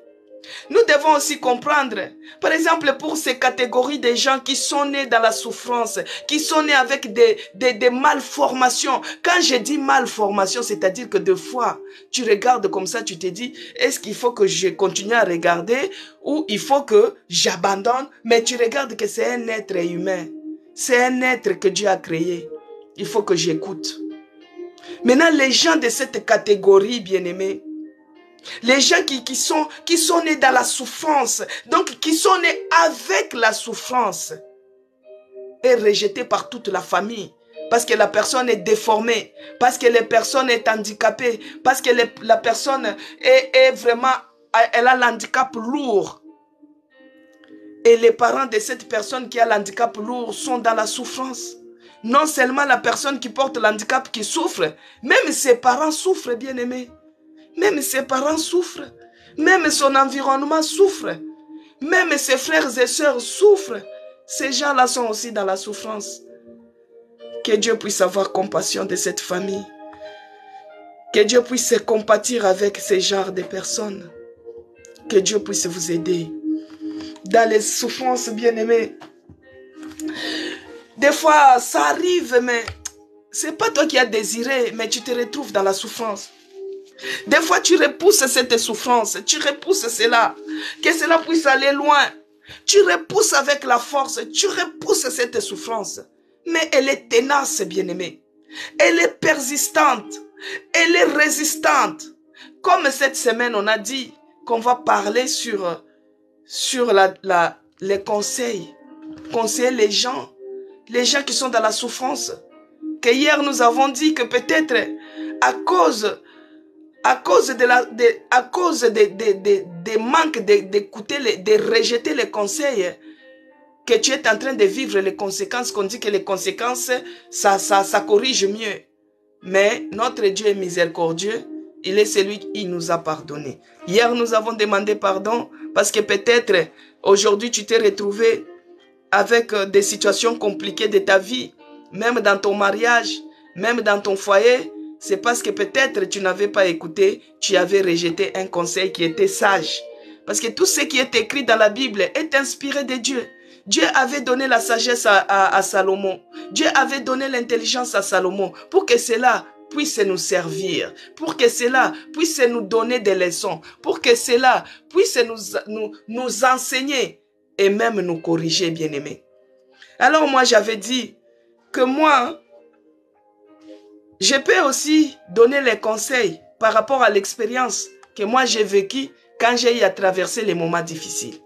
nous devons aussi comprendre, par exemple pour ces catégories de gens qui sont nés dans la souffrance, qui sont nés avec des malformations. Quand je dis malformation, c'est-à-dire que des fois, tu regardes comme ça, tu te dis, est-ce qu'il faut que je continue à regarder ou il faut que j'abandonne? Mais tu regardes que c'est un être humain, c'est un être que Dieu a créé. Il faut que j'écoute. Maintenant, les gens de cette catégorie, bien-aimés, les gens qui sont nés dans la souffrance, donc qui sont nés avec la souffrance, et rejetés par toute la famille, parce que la personne est déformée, parce que la personne est handicapée, parce que la personne est vraiment, elle a l'handicap lourd. Et les parents de cette personne qui a l'handicap lourd sont dans la souffrance. Non seulement la personne qui porte l'handicap qui souffre, même ses parents souffrent, bien-aimés. Même ses parents souffrent. Même son environnement souffre. Même ses frères et sœurs souffrent. Ces gens-là sont aussi dans la souffrance. Que Dieu puisse avoir compassion de cette famille. Que Dieu puisse se compatir avec ces genres de personnes. Que Dieu puisse vous aider. Dans les souffrances, bien-aimés. Des fois, ça arrive, mais c'est pas toi qui as désiré, mais tu te retrouves dans la souffrance. Des fois, tu repousses cette souffrance, tu repousses cela, que cela puisse aller loin. Tu repousses avec la force, tu repousses cette souffrance. Mais elle est tenace, bien-aimée. Elle est persistante, elle est résistante. Comme cette semaine, on a dit qu'on va parler sur les conseils. Conseiller les gens qui sont dans la souffrance. Que hier, nous avons dit que peut-être à cause des manques d'écouter, de rejeter les conseils, que tu es en train de vivre les conséquences, qu'on dit que les conséquences, ça corrige mieux. Mais notre Dieu est miséricordieux, il est celui qui nous a pardonné. Hier, nous avons demandé pardon parce que peut-être aujourd'hui, tu t'es retrouvé avec des situations compliquées de ta vie, même dans ton mariage, même dans ton foyer. C'est parce que peut-être tu n'avais pas écouté, tu avais rejeté un conseil qui était sage. Parce que tout ce qui est écrit dans la Bible est inspiré de Dieu. Dieu avait donné la sagesse à Salomon. Dieu avait donné l'intelligence à Salomon pour que cela puisse nous servir, pour que cela puisse nous donner des leçons, pour que cela puisse nous enseigner et même nous corriger, bien-aimés. Alors moi, j'avais dit que moi, je peux aussi donner les conseils par rapport à l'expérience que moi j'ai vécue quand j'ai eu à traverser les moments difficiles.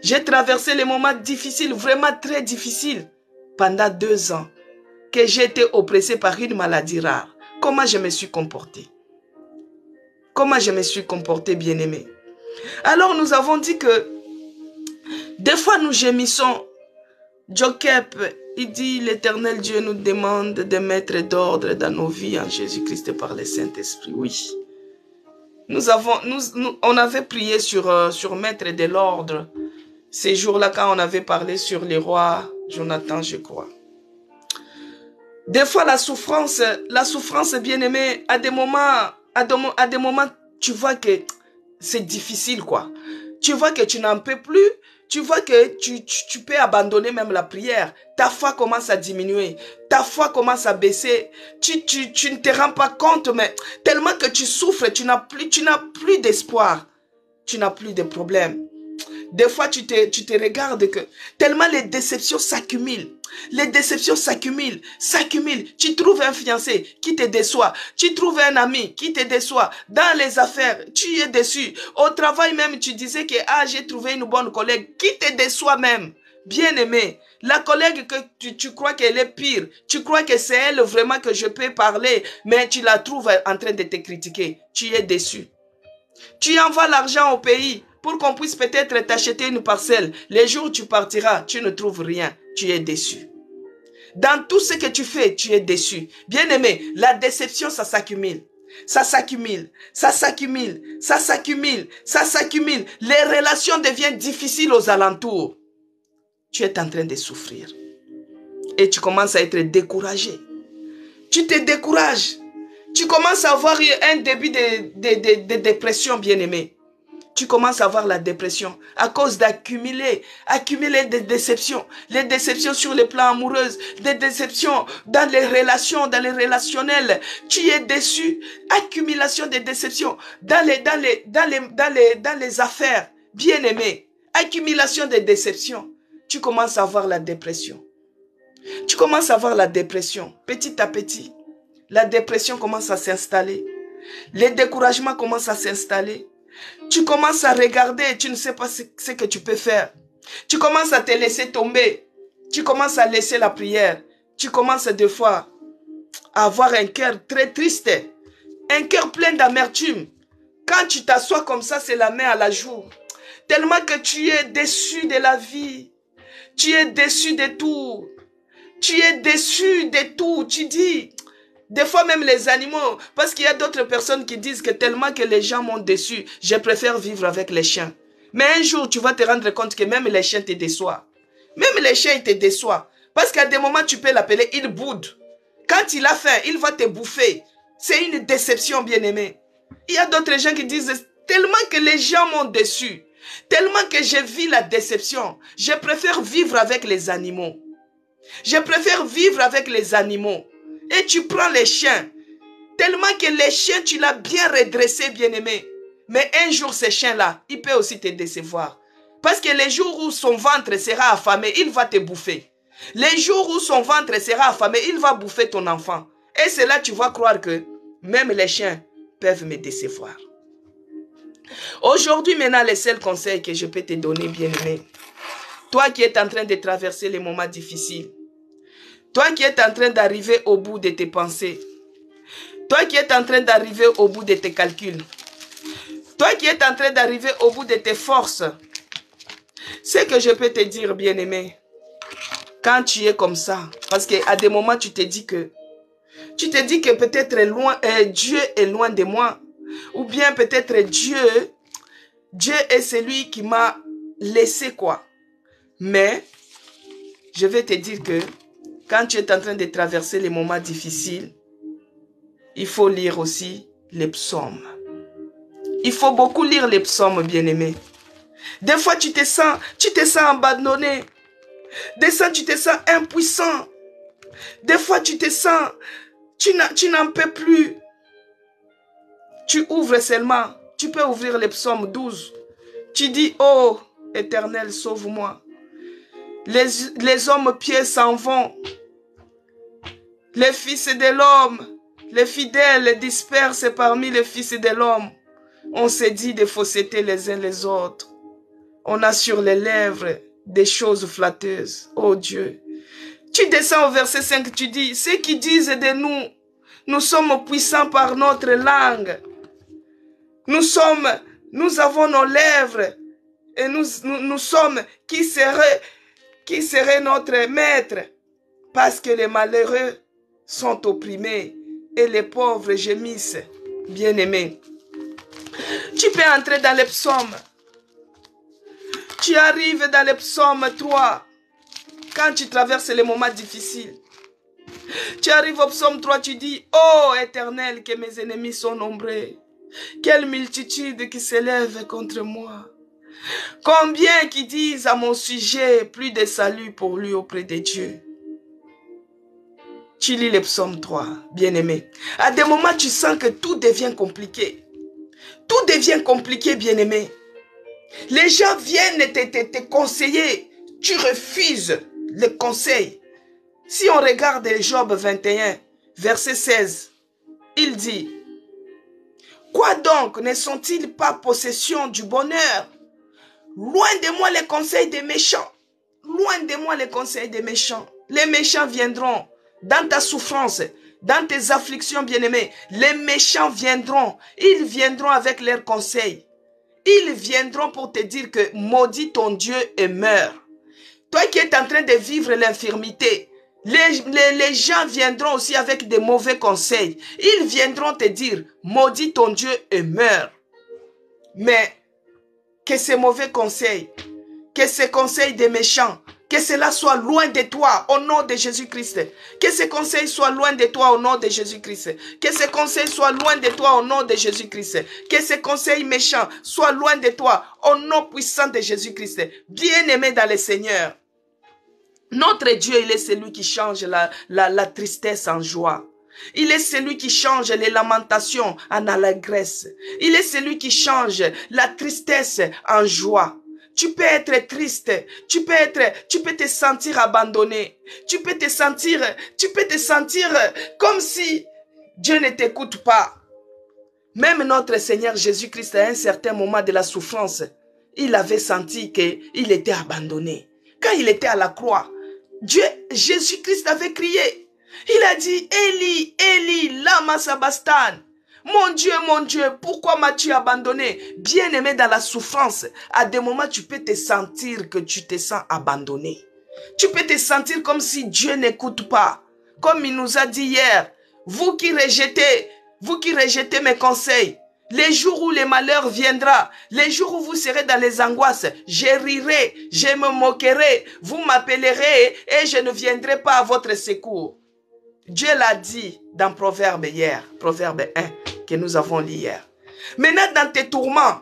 J'ai traversé les moments difficiles, vraiment très difficiles, pendant 2 ans, que j'ai été oppressé par une maladie rare. Comment je me suis comporté? Comment je me suis comporté, bien-aimé? Alors nous avons dit que des fois nous gémissons. Jokep, il dit, l'Éternel Dieu nous demande de mettre d'ordre dans nos vies en Jésus-Christ par le Saint-Esprit. Oui. On avait prié sur mettre de l'ordre. Ces jours-là, quand on avait parlé sur les rois, Jonathan, je crois. Des fois, la souffrance, bien-aimée, à des moments, tu vois que c'est difficile, quoi. Tu vois que tu n'en peux plus. Tu vois que tu peux abandonner même la prière. Ta foi commence à diminuer. Ta foi commence à baisser. Tu ne te rends pas compte, mais tellement que tu souffres, tu n'as plus d'espoir. Tu n'as plus de problème. Des fois, tu te regardes que tellement les déceptions s'accumulent. Les déceptions s'accumulent. Tu trouves un fiancé qui te déçoit. Tu trouves un ami qui te déçoit. Dans les affaires, tu es déçu. Au travail même, tu disais que j'ai trouvé une bonne collègue qui te déçoit même. Bien aimé, la collègue que tu crois qu'elle est pire, tu crois que c'est elle vraiment que je peux parler, mais tu la trouves en train de te critiquer. Tu es déçu. Tu envoies l'argent au pays pour qu'on puisse peut-être t'acheter une parcelle. Les jours où tu partiras, tu ne trouves rien. Tu es déçu. Dans tout ce que tu fais, tu es déçu. Bien aimé, la déception, ça s'accumule. Ça s'accumule, ça s'accumule, ça s'accumule, ça s'accumule. Les relations deviennent difficiles aux alentours. Tu es en train de souffrir. Et tu commences à être découragé. Tu te décourages. Tu commences à avoir un début de dépression, bien aimé. Tu commences à avoir la dépression à cause d'accumuler des déceptions. Les déceptions sur le plan amoureux, des déceptions dans les relations, dans les relationnels. Tu es déçu. Accumulation de déceptions dans les affaires. Bien aimé. Accumulation de déceptions. Tu commences à avoir la dépression. Tu commences à avoir la dépression. Petit à petit, la dépression commence à s'installer. Les découragements commencent à s'installer. Tu commences à regarder, tu ne sais pas ce que tu peux faire. Tu commences à te laisser tomber. Tu commences à laisser la prière. Tu commences des fois à avoir un cœur très triste. Un cœur plein d'amertume. Quand tu t'assois comme ça, c'est la main à la joue. Tellement que tu es déçu de la vie. Tu es déçu de tout. Tu es déçu de tout. Tu dis, Des fois même les animaux, parce qu'il y a d'autres personnes qui disent que tellement que les gens m'ont déçu, je préfère vivre avec les chiens. Mais un jour, tu vas te rendre compte que même les chiens te déçoivent. Même les chiens, ils te déçoivent. Parce qu'à des moments, tu peux l'appeler, il boude. Quand il a faim, il va te bouffer. C'est une déception, bien-aimé. Il y a d'autres gens qui disent, tellement que les gens m'ont déçu, tellement que je vis la déception, je préfère vivre avec les animaux. Je préfère vivre avec les animaux. Et tu prends les chiens. Tellement que les chiens, tu l'as bien redressé, bien-aimé. Mais un jour, ces chiens-là, il peut aussi te décevoir. Parce que les jours où son ventre sera affamé, il va te bouffer. Les jours où son ventre sera affamé, il va bouffer ton enfant. Et c'est là que tu vas croire que même les chiens peuvent me décevoir. Aujourd'hui, maintenant, le seul conseil que je peux te donner, bien-aimé, toi qui es en train de traverser les moments difficiles, toi qui es en train d'arriver au bout de tes pensées, toi qui es en train d'arriver au bout de tes calculs, toi qui es en train d'arriver au bout de tes forces, ce que je peux te dire, bien-aimé, quand tu es comme ça, parce qu'à des moments, tu te dis que peut-être Dieu est loin de moi, ou bien peut-être Dieu est celui qui m'a laissé quoi. Mais, je vais te dire que quand tu es en train de traverser les moments difficiles, il faut lire aussi les psaumes. Il faut beaucoup lire les psaumes, bien-aimés. Des fois, tu te sens abandonné. Des fois, tu te sens impuissant. Des fois, tu te sens, tu n'en peux plus. Tu ouvres seulement, tu peux ouvrir les psaumes 12. Tu dis, oh, Éternel, sauve-moi. Les hommes pieux s'en vont. Les fils de l'homme, les fidèles dispersent parmi les fils de l'homme. On se dit des faussetés les uns les autres. On a sur les lèvres des choses flatteuses. Oh Dieu. Tu descends au verset 5, tu dis, ceux qui disent de nous, nous sommes puissants par notre langue. Nous avons nos lèvres. Et nous sommes, qui serait notre maître? Parce que les malheureux sont opprimés et les pauvres gémissent. Bien-aimés, tu peux entrer dans les psaumes. Tu arrives dans les psaumes 3, quand tu traverses les moments difficiles. Tu arrives au psaume 3, tu dis, oh Éternel, que mes ennemis sont nombreux. Quelle multitude qui s'élève contre moi. Combien qui disent à mon sujet, plus de salut pour lui auprès de Dieu. Tu lis le psaume 3, bien-aimé. À des moments, tu sens que tout devient compliqué. Tout devient compliqué, bien-aimé. Les gens viennent te conseiller. Tu refuses le conseil. Si on regarde Job 21, verset 16, il dit, quoi donc ne sont-ils pas possession du bonheur? Loin de moi les conseils des méchants. Loin de moi les conseils des méchants. Les méchants viendront dans ta souffrance, dans tes afflictions, bien-aimés. Les méchants viendront. Ils viendront avec leurs conseils. Ils viendront pour te dire que maudit ton Dieu et meurs. Toi qui es en train de vivre l'infirmité, les gens viendront aussi avec des mauvais conseils. Ils viendront te dire maudit ton Dieu et meurs. Mais que ces mauvais conseils, que ces conseils des méchants, que cela soit loin de toi au nom de Jésus-Christ. Que ces conseils soient loin de toi au nom de Jésus-Christ. Que ces conseils soient loin de toi au nom de Jésus-Christ. Que ces conseils méchants soient loin de toi au nom puissant de Jésus-Christ. Bien-aimé dans le Seigneur, notre Dieu, il est celui qui change la tristesse en joie. Il est celui qui change les lamentations en allégresse. Il est celui qui change la tristesse en joie. Tu peux être triste, tu peux te sentir abandonné, tu peux te sentir comme si Dieu ne t'écoute pas. Même notre Seigneur Jésus-Christ, à un certain moment de la souffrance, il avait senti qu'il était abandonné. Quand il était à la croix, Jésus-Christ avait crié. Il a dit, Eli, Eli, lama sabachthani. Mon Dieu, pourquoi m'as-tu abandonné? Bien-aimé dans la souffrance, à des moments, tu peux te sentir que tu te sens abandonné. Tu peux te sentir comme si Dieu n'écoute pas. Comme il nous a dit hier, Vous qui rejetez mes conseils, les jours où le malheur viendra, les jours où vous serez dans les angoisses, je rirai, je me moquerai, vous m'appellerez et je ne viendrai pas à votre secours. Dieu l'a dit dans Proverbe hier, Proverbe 1, que nous avons lu hier. Maintenant, dans tes tourments,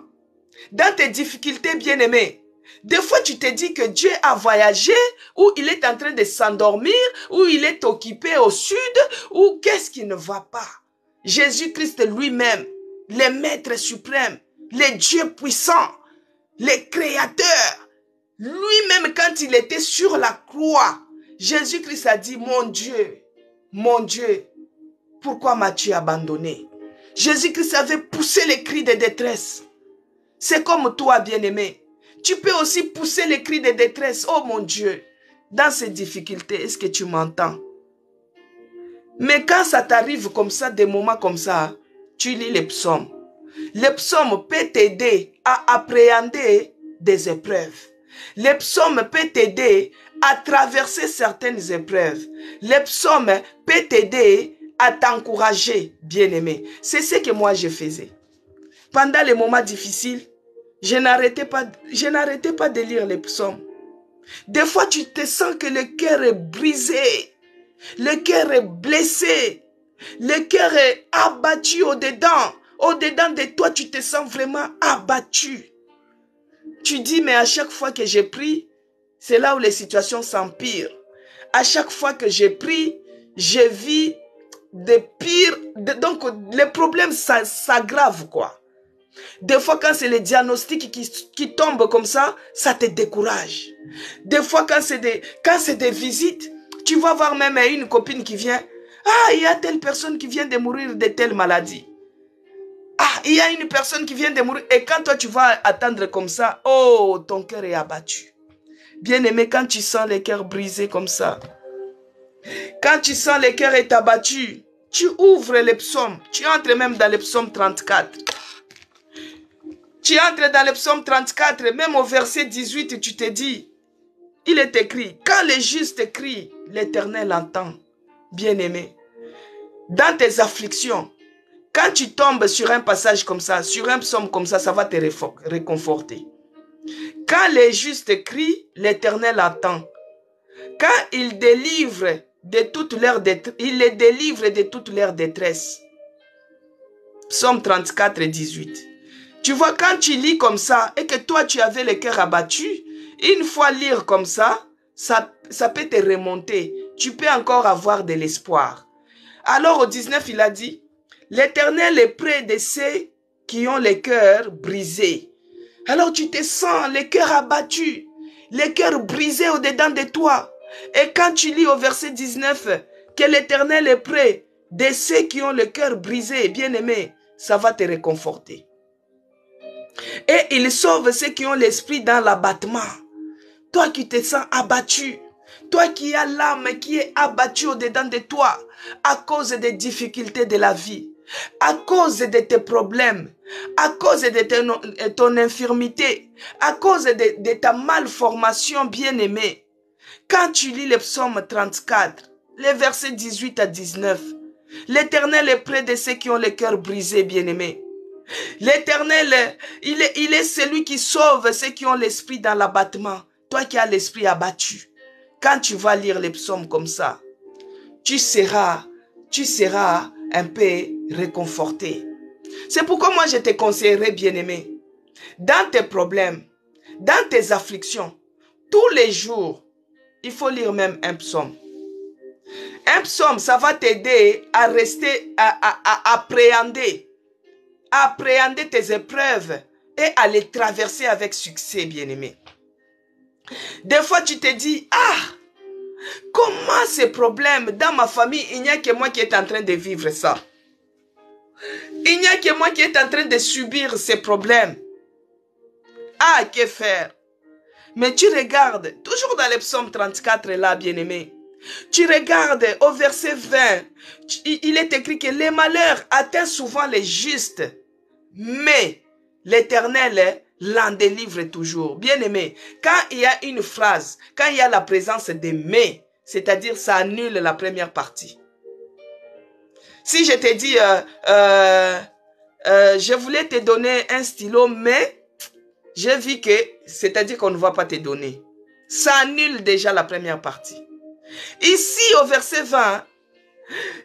dans tes difficultés, bien-aimés, des fois tu te dis que Dieu a voyagé, ou il est en train de s'endormir, ou il est occupé au sud, ou qu'est-ce qui ne va pas? Jésus-Christ lui-même, le Maître suprême, le Dieu puissant, le Créateur, lui-même quand il était sur la croix, Jésus-Christ a dit, mon Dieu, pourquoi m'as-tu abandonné? Jésus-Christ avait poussé les cris de détresse. C'est comme toi, bien-aimé. Tu peux aussi pousser les cris de détresse. Oh mon Dieu, dans ces difficultés, est-ce que tu m'entends? Mais quand ça t'arrive comme ça, des moments comme ça, tu lis les psaumes. Les psaumes peuvent t'aider à appréhender des épreuves. Les psaumes peuvent t'aider à traverser certaines épreuves. Les psaumes peuvent t'aider à t'encourager, bien-aimé. C'est ce que moi je faisais. Pendant les moments difficiles, je n'arrêtais pas de lire les psaumes. Des fois, tu te sens que le cœur est brisé, le cœur est blessé, le cœur est abattu au-dedans. Au-dedans de toi, tu te sens vraiment abattu. Tu dis, mais à chaque fois que j'ai prie, c'est là où les situations s'empirent. À chaque fois que j'ai prie, je vis des pires. Donc, les problèmes s'aggravent, quoi. Des fois, quand c'est les diagnostics qui tombent comme ça te décourage. Des fois, quand c'est des visites, tu vas voir même une copine qui vient. Ah, il y a telle personne qui vient de mourir de telle maladie. Ah, il y a une personne qui vient de mourir. Et quand toi, tu vas attendre comme ça, oh, ton cœur est abattu. Bien-aimé, quand tu sens le cœur brisé comme ça, quand tu sens le cœur est abattu, tu ouvres les psaumes. Tu entres même dans le psaume 34. Tu entres dans le psaume 34, même au verset 18, tu te dis, il est écrit, quand le juste crie, l'Éternel entend. Bien-aimé, dans tes afflictions, quand tu tombes sur un passage comme ça, sur un psaume comme ça va te réconforter. Quand les justes crient, l'Éternel attend. Quand il délivre de toute leur détresse, il les délivre de toute leur détresse. Psaume 34, 18. Tu vois, quand tu lis comme ça et que toi tu avais le cœur abattu, une fois lire comme ça peut te remonter. Tu peux encore avoir de l'espoir. Alors au 19, il a dit, l'Éternel est près de ceux qui ont le cœur brisé. Alors tu te sens le cœur abattu, le cœur brisé au-dedans de toi. Et quand tu lis au verset 19, que l'Éternel est près de ceux qui ont le cœur brisé, bien-aimé, ça va te réconforter. Et il sauve ceux qui ont l'esprit dans l'abattement. Toi qui te sens abattu, toi qui as l'âme qui est abattue au-dedans de toi à cause des difficultés de la vie, à cause de tes problèmes, à cause de ton infirmité, à cause de ta malformation bien-aimée. Quand tu lis le psaume 34, les versets 18 à 19, l'Éternel est près de ceux qui ont le cœur brisé, bien-aimé. L'Éternel, il est celui qui sauve ceux qui ont l'esprit dans l'abattement. Toi qui as l'esprit abattu, quand tu vas lire les psaumes comme ça, tu seras un peu réconforté. C'est pourquoi moi je te conseillerais, bien-aimé, dans tes problèmes, dans tes afflictions, tous les jours, il faut lire même un psaume. Un psaume, ça va t'aider à rester, à appréhender tes épreuves et à les traverser avec succès, bien-aimé. Des fois, tu te dis, ah, comment ces problèmes dans ma famille, il n'y a que moi qui est en train de vivre ça. Il n'y a que moi qui est en train de subir ces problèmes. Ah, que faire? Mais tu regardes, toujours dans le psaume 34 là, bien-aimé, tu regardes au verset 20, il est écrit que les malheurs atteignent souvent les justes, mais l'Éternel l'en délivre toujours. Bien-aimé, quand il y a une phrase, quand il y a la présence de mais, c'est-à-dire ça annule la première partie. Si je te dis, je voulais te donner un stylo, mais j'ai vu que, c'est-à-dire qu'on ne va pas te donner. Ça annule déjà la première partie. Ici, au verset 20,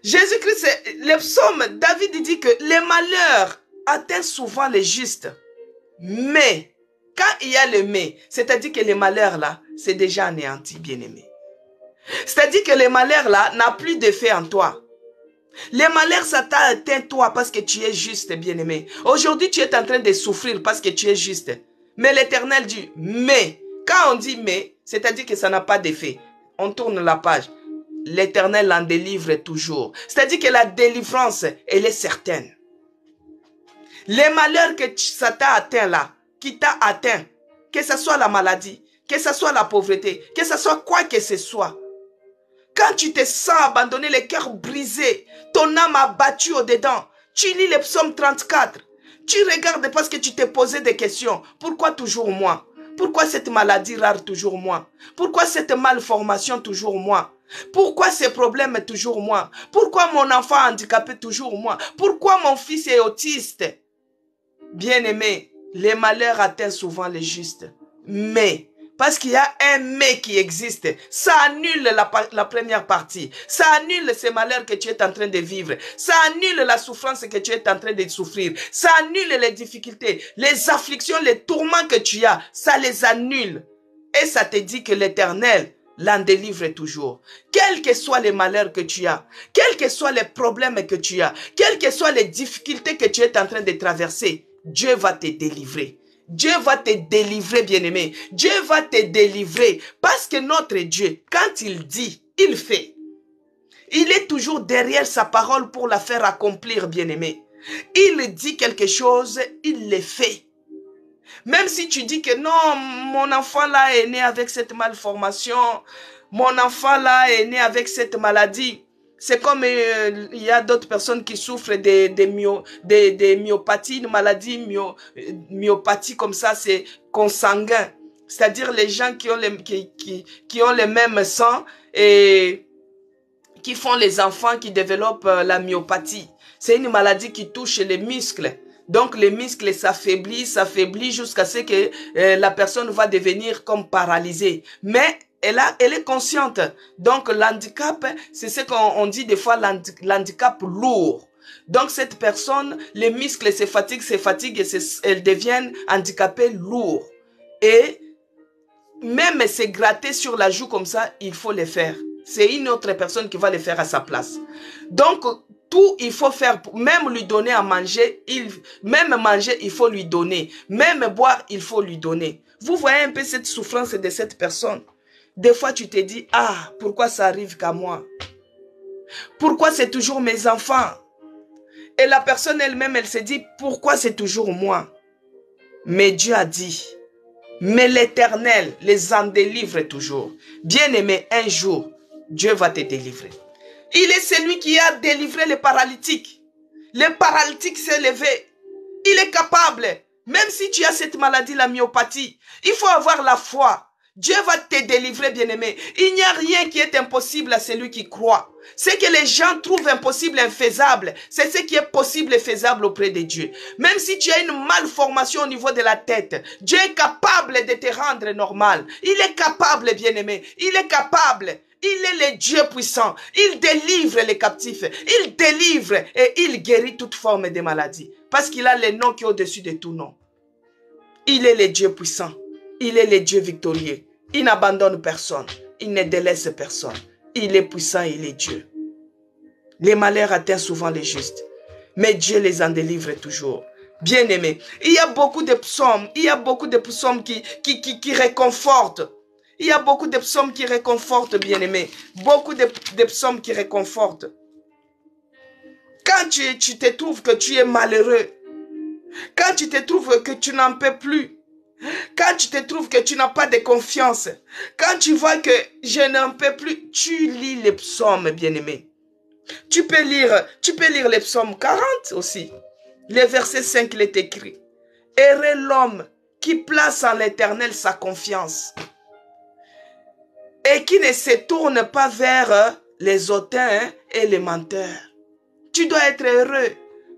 Jésus-Christ, le psaume, David dit que les malheurs atteignent souvent les justes. Mais, quand il y a le mais, c'est-à-dire que les malheurs là, c'est déjà anéanti, bien-aimé. C'est-à-dire que les malheurs là n'ont plus d'effet en toi. Les malheurs, ça t'a atteint toi parce que tu es juste, bien-aimé. Aujourd'hui, tu es en train de souffrir parce que tu es juste. Mais l'Éternel dit, mais. Quand on dit mais, c'est-à-dire que ça n'a pas d'effet. On tourne la page. L'Éternel en délivre toujours. C'est-à-dire que la délivrance, elle est certaine. Les malheurs que ça t'a atteint là, qui t'a atteint, que ce soit la maladie, que ce soit la pauvreté, que ce soit quoi que ce soit. Quand tu te sens abandonné, le cœur brisé, ton âme abattue au-dedans, tu lis le psaume 34. Tu regardes parce que tu t'es posé des questions. Pourquoi toujours moi? Pourquoi cette maladie rare toujours moi? Pourquoi cette malformation toujours moi? Pourquoi ces problèmes toujours moi? Pourquoi mon enfant handicapé toujours moi? Pourquoi mon fils est autiste? Bien-aimé, les malheurs atteignent souvent les justes. Mais, parce qu'il y a un mais qui existe, ça annule la première partie. Ça annule ces malheurs que tu es en train de vivre. Ça annule la souffrance que tu es en train de souffrir. Ça annule les difficultés, les afflictions, les tourments que tu as. Ça les annule. Et ça te dit que l'Éternel l'en délivre toujours. Quels que soient les malheurs que tu as, quels que soient les problèmes que tu as, quelles que soient les difficultés que tu es en train de traverser, Dieu va te délivrer. Dieu va te délivrer, bien-aimé. Dieu va te délivrer. Parce que notre Dieu, quand il dit, il fait. Il est toujours derrière sa parole pour la faire accomplir, bien-aimé. Il dit quelque chose, il le fait. Même si tu dis que non, mon enfant là est né avec cette malformation, mon enfant là est né avec cette maladie. C'est comme il y a d'autres personnes qui souffrent de myopathies, une maladie myopathie comme ça, c'est consanguin. C'est-à-dire les gens qui ont qui ont le même sang et qui font les enfants qui développent la myopathie. C'est une maladie qui touche les muscles. Donc les muscles s'affaiblissent jusqu'à ce que la personne va devenir comme paralysée. Mais elle est consciente. Donc l'handicap, c'est ce qu'on dit des fois l'handicap lourd. Donc cette personne, les muscles se fatiguent et elles deviennent handicapées lourds. Et même se gratter sur la joue comme ça, il faut le faire. C'est une autre personne qui va le faire à sa place. Donc tout, il faut faire, même lui donner à manger, même manger, il faut lui donner. Même boire, il faut lui donner. Vous voyez un peu cette souffrance de cette personne. Des fois, tu te dis, ah, pourquoi ça arrive qu'à moi? Pourquoi c'est toujours mes enfants? Et la personne elle-même, elle se dit, pourquoi c'est toujours moi? Mais Dieu a dit, mais l'Éternel les en délivre toujours. Bien-aimé, un jour, Dieu va te délivrer. Il est celui qui a délivré les paralytiques. Le paralytique s'est levé. Il est capable. Même si tu as cette maladie, la myopathie, il faut avoir la foi. Dieu va te délivrer, bien-aimé. Il n'y a rien qui est impossible à celui qui croit. Ce que les gens trouvent impossible, infaisable, c'est ce qui est possible et faisable auprès de Dieu. Même si tu as une malformation au niveau de la tête, Dieu est capable de te rendre normal. Il est capable, bien-aimé. Il est capable. Il est le Dieu puissant. Il délivre les captifs. Il délivre et il guérit toute forme de maladie. Parce qu'il a le nom qui est au-dessus de tout nom. Il est le Dieu puissant. Il est le Dieu victorieux. Il n'abandonne personne. Il ne délaisse personne. Il est puissant, il est Dieu. Les malheurs atteignent souvent les justes. Mais Dieu les en délivre toujours. Bien-aimés, il y a beaucoup de psaumes. Il y a beaucoup de psaumes qui réconfortent. Il y a beaucoup de psaumes qui réconfortent, bien-aimés. Beaucoup de psaumes qui réconfortent. Quand tu te trouves que tu es malheureux, quand tu te trouves que tu n'en peux plus, quand tu te trouves que tu n'as pas de confiance, quand tu vois que je n'en peux plus, tu lis les psaumes, bien-aimés. Tu peux lire les psaumes 40 aussi. Le verset 5, il est écrit. Heureux l'homme qui place en l'Éternel sa confiance et qui ne se tourne pas vers les hautains et les menteurs. Tu dois être heureux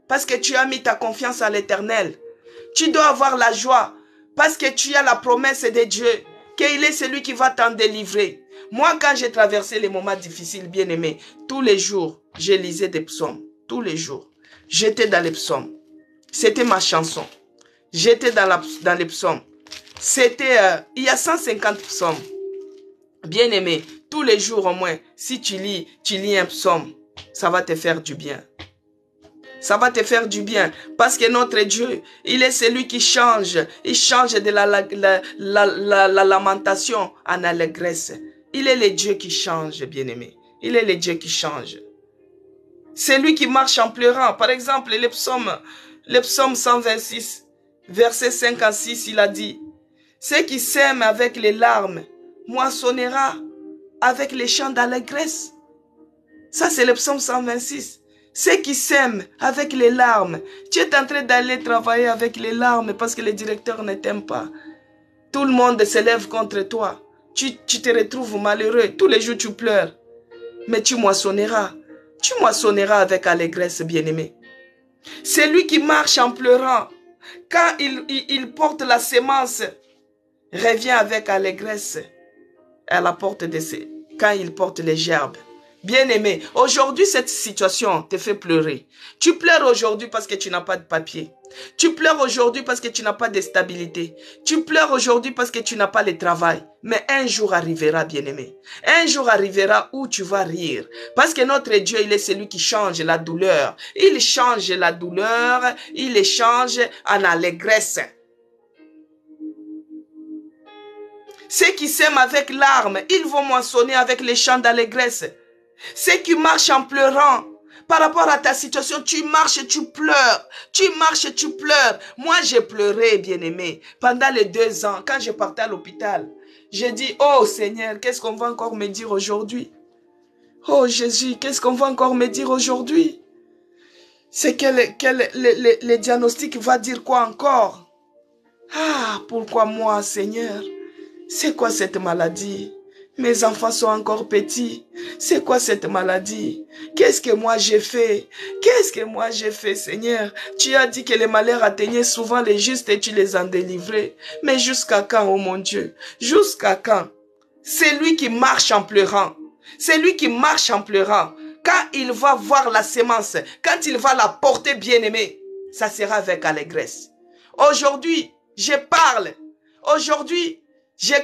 parce que tu as mis ta confiance à l'Éternel. Tu dois avoir la joie parce que tu as la promesse de Dieu, qu'il est celui qui va t'en délivrer. Moi, quand j'ai traversé les moments difficiles, bien-aimés, tous les jours, je lisais des psaumes. Tous les jours. J'étais dans les psaumes. C'était ma chanson. J'étais dans les psaumes. C'était, il y a 150 psaumes. Bien-aimé, tous les jours au moins, si tu lis un psaume, ça va te faire du bien. Ça va te faire du bien. Parce que notre Dieu, il est celui qui change. Il change de la lamentation en allégresse. Il est le Dieu qui change, bien-aimé. Il est le Dieu qui change. C'est lui qui marche en pleurant. Par exemple, le psaume 126, verset 5 à 6, il a dit, « Ceux qui sèment avec les larmes moissonnera avec les chants d'allégresse. » Ça, c'est le psaume 126. Ceux qui sèment avec les larmes. Tu es en train d'aller travailler avec les larmes parce que le directeur ne t'aime pas. Tout le monde se lève contre toi. Tu te retrouves malheureux. Tous les jours, tu pleures. Mais tu moissonneras. Tu moissonneras avec allégresse, bien-aimé. C'est lui qui marche en pleurant. Quand il porte la sémence, revient avec allégresse à la porte de ses... Quand il porte les gerbes. Bien-aimé, aujourd'hui, cette situation te fait pleurer. Tu pleures aujourd'hui parce que tu n'as pas de papier. Tu pleures aujourd'hui parce que tu n'as pas de stabilité. Tu pleures aujourd'hui parce que tu n'as pas le travail. Mais un jour arrivera, bien-aimé. Un jour arrivera où tu vas rire. Parce que notre Dieu, il est celui qui change la douleur. Il change la douleur, il les change en allégresse. Ceux qui s'aiment avec larmes, ils vont moissonner avec les chants d'allégresse. Ceux qui marchent en pleurant, par rapport à ta situation, tu marches, tu pleures. Tu marches, tu pleures. Moi, j'ai pleuré, bien-aimé, pendant les 2 ans, quand je partais à l'hôpital. J'ai dit, oh Seigneur, qu'est-ce qu'on va encore me dire aujourd'hui? Oh Jésus, qu'est-ce qu'on va encore me dire aujourd'hui? C'est que le diagnostic va dire quoi encore? Ah, pourquoi moi, Seigneur? C'est quoi cette maladie? Mes enfants sont encore petits. C'est quoi cette maladie? Qu'est-ce que moi j'ai fait? Qu'est-ce que moi j'ai fait, Seigneur? Tu as dit que les malheurs atteignaient souvent les justes et tu les en délivrais. Mais jusqu'à quand, oh mon Dieu? Jusqu'à quand? C'est lui qui marche en pleurant. C'est lui qui marche en pleurant. Quand il va voir la sémence, quand il va la porter, bien-aimé, ça sera avec allégresse. Aujourd'hui, je parle. Aujourd'hui, j'ai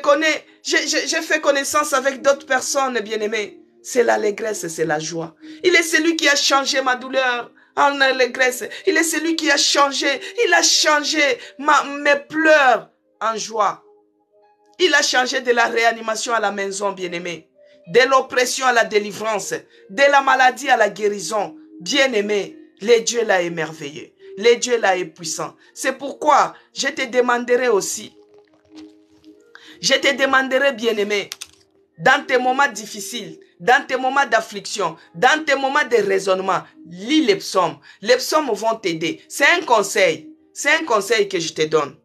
fait connaissance avec d'autres personnes, bien-aimées. C'est l'allégresse, c'est la joie. Il est celui qui a changé ma douleur en allégresse. Il est celui qui a changé. Il a changé mes pleurs en joie. Il a changé de la réanimation à la maison, bien-aimé. De l'oppression à la délivrance. De la maladie à la guérison. Bien-aimé, le Dieu là est merveilleux. Le Dieu là est puissant. C'est pourquoi je te demanderai aussi. Je te demanderai, bien-aimé, dans tes moments difficiles, dans tes moments d'affliction, dans tes moments de raisonnement, lis les psaumes. Les psaumes vont t'aider. C'est un conseil. C'est un conseil que je te donne.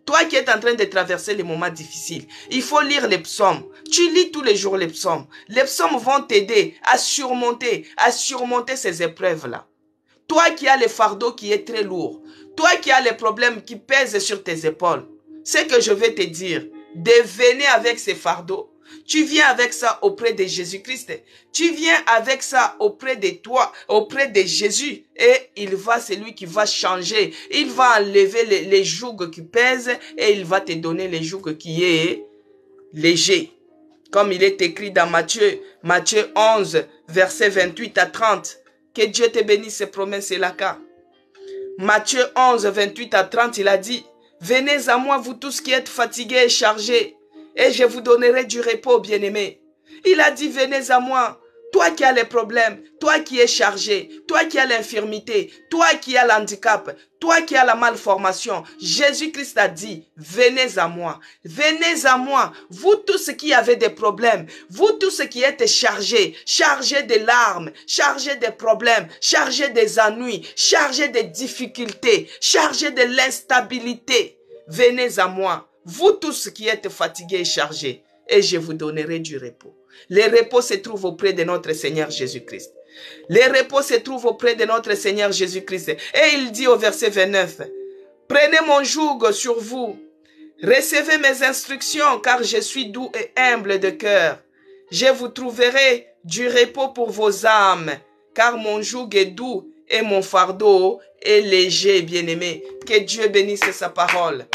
Toi qui es en train de traverser les moments difficiles, il faut lire les psaumes. Tu lis tous les jours les psaumes. Les psaumes vont t'aider à surmonter ces épreuves-là. Toi qui as le fardeau qui est très lourd, toi qui as les problèmes qui pèsent sur tes épaules, ce que je vais te dire, devenez avec ces fardeaux. Tu viens avec ça auprès de Jésus-Christ. Tu viens avec ça auprès de toi, auprès de Jésus. Et c'est lui qui va changer. Il va enlever les jougs qui pèsent et il va te donner les jougs qui est léger. Comme il est écrit dans Matthieu 11, versets 28 à 30. Que Dieu te bénisse, ses promesses et la cas. Matthieu 11, 28 à 30, il a dit, « Venez à moi, vous tous qui êtes fatigués et chargés, et je vous donnerai du repos, bien-aimés. » Il a dit, « Venez à moi, toi qui as les problèmes, toi qui es chargé, toi qui as l'infirmité, toi qui as l'handicap, toi qui as la malformation. » Jésus-Christ a dit, « Venez à moi, vous tous qui avez des problèmes, vous tous qui êtes chargés de larmes, chargés de problèmes, chargés des ennuis, chargés de difficultés, chargés de l'instabilité. Venez à moi, vous tous qui êtes fatigués et chargés, et je vous donnerai du repos. » Le repos se trouve auprès de notre Seigneur Jésus-Christ. Le repos se trouve auprès de notre Seigneur Jésus-Christ. Et il dit au verset 29, « Prenez mon joug sur vous, recevez mes instructions, car je suis doux et humble de cœur. Je vous trouverai du repos pour vos âmes, car mon joug est doux et mon fardeau est léger, bien-aimé. » Que Dieu bénisse sa parole.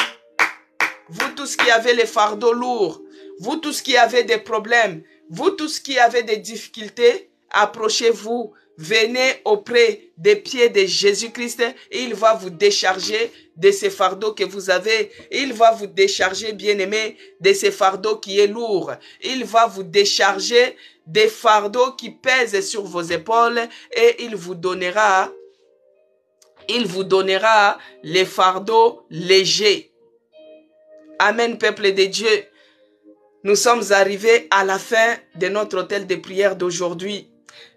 Vous tous qui avez les fardeaux lourds, vous tous qui avez des problèmes, vous tous qui avez des difficultés, approchez-vous, venez auprès des pieds de Jésus-Christ et il va vous décharger de ces fardeaux que vous avez. Il va vous décharger, bien-aimé, de ces fardeaux qui est lourd. Il va vous décharger des fardeaux qui pèsent sur vos épaules et il vous donnera les fardeaux légers. Amen, peuple de Dieu. Nous sommes arrivés à la fin de notre hôtel de prière d'aujourd'hui.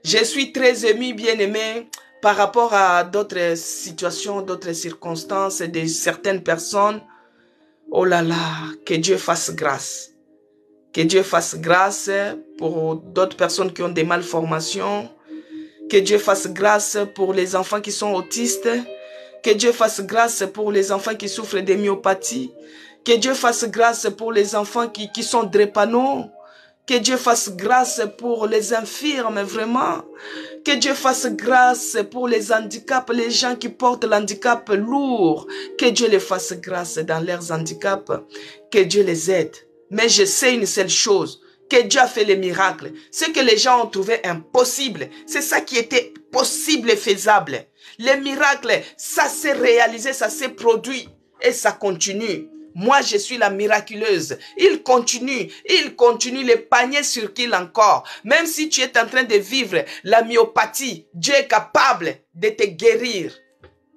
Je suis très ému, bien-aimé, par rapport à d'autres situations, d'autres circonstances de certaines personnes. Oh là là, que Dieu fasse grâce. Que Dieu fasse grâce pour d'autres personnes qui ont des malformations. Que Dieu fasse grâce pour les enfants qui sont autistes. Que Dieu fasse grâce pour les enfants qui souffrent de myopathies. Que Dieu fasse grâce pour les enfants qui sont drépano. Que Dieu fasse grâce pour les infirmes, vraiment. Que Dieu fasse grâce pour les handicaps, les gens qui portent l'handicap lourd. Que Dieu les fasse grâce dans leurs handicaps. Que Dieu les aide. Mais je sais une seule chose, que Dieu a fait les miracles. Ce que les gens ont trouvé impossible, c'est ça qui était possible et faisable. Les miracles, ça s'est réalisé, ça s'est produit et ça continue. Moi, je suis la miraculeuse. Il continue, les paniers circulent encore. Même si tu es en train de vivre la myopathie, Dieu est capable de te guérir.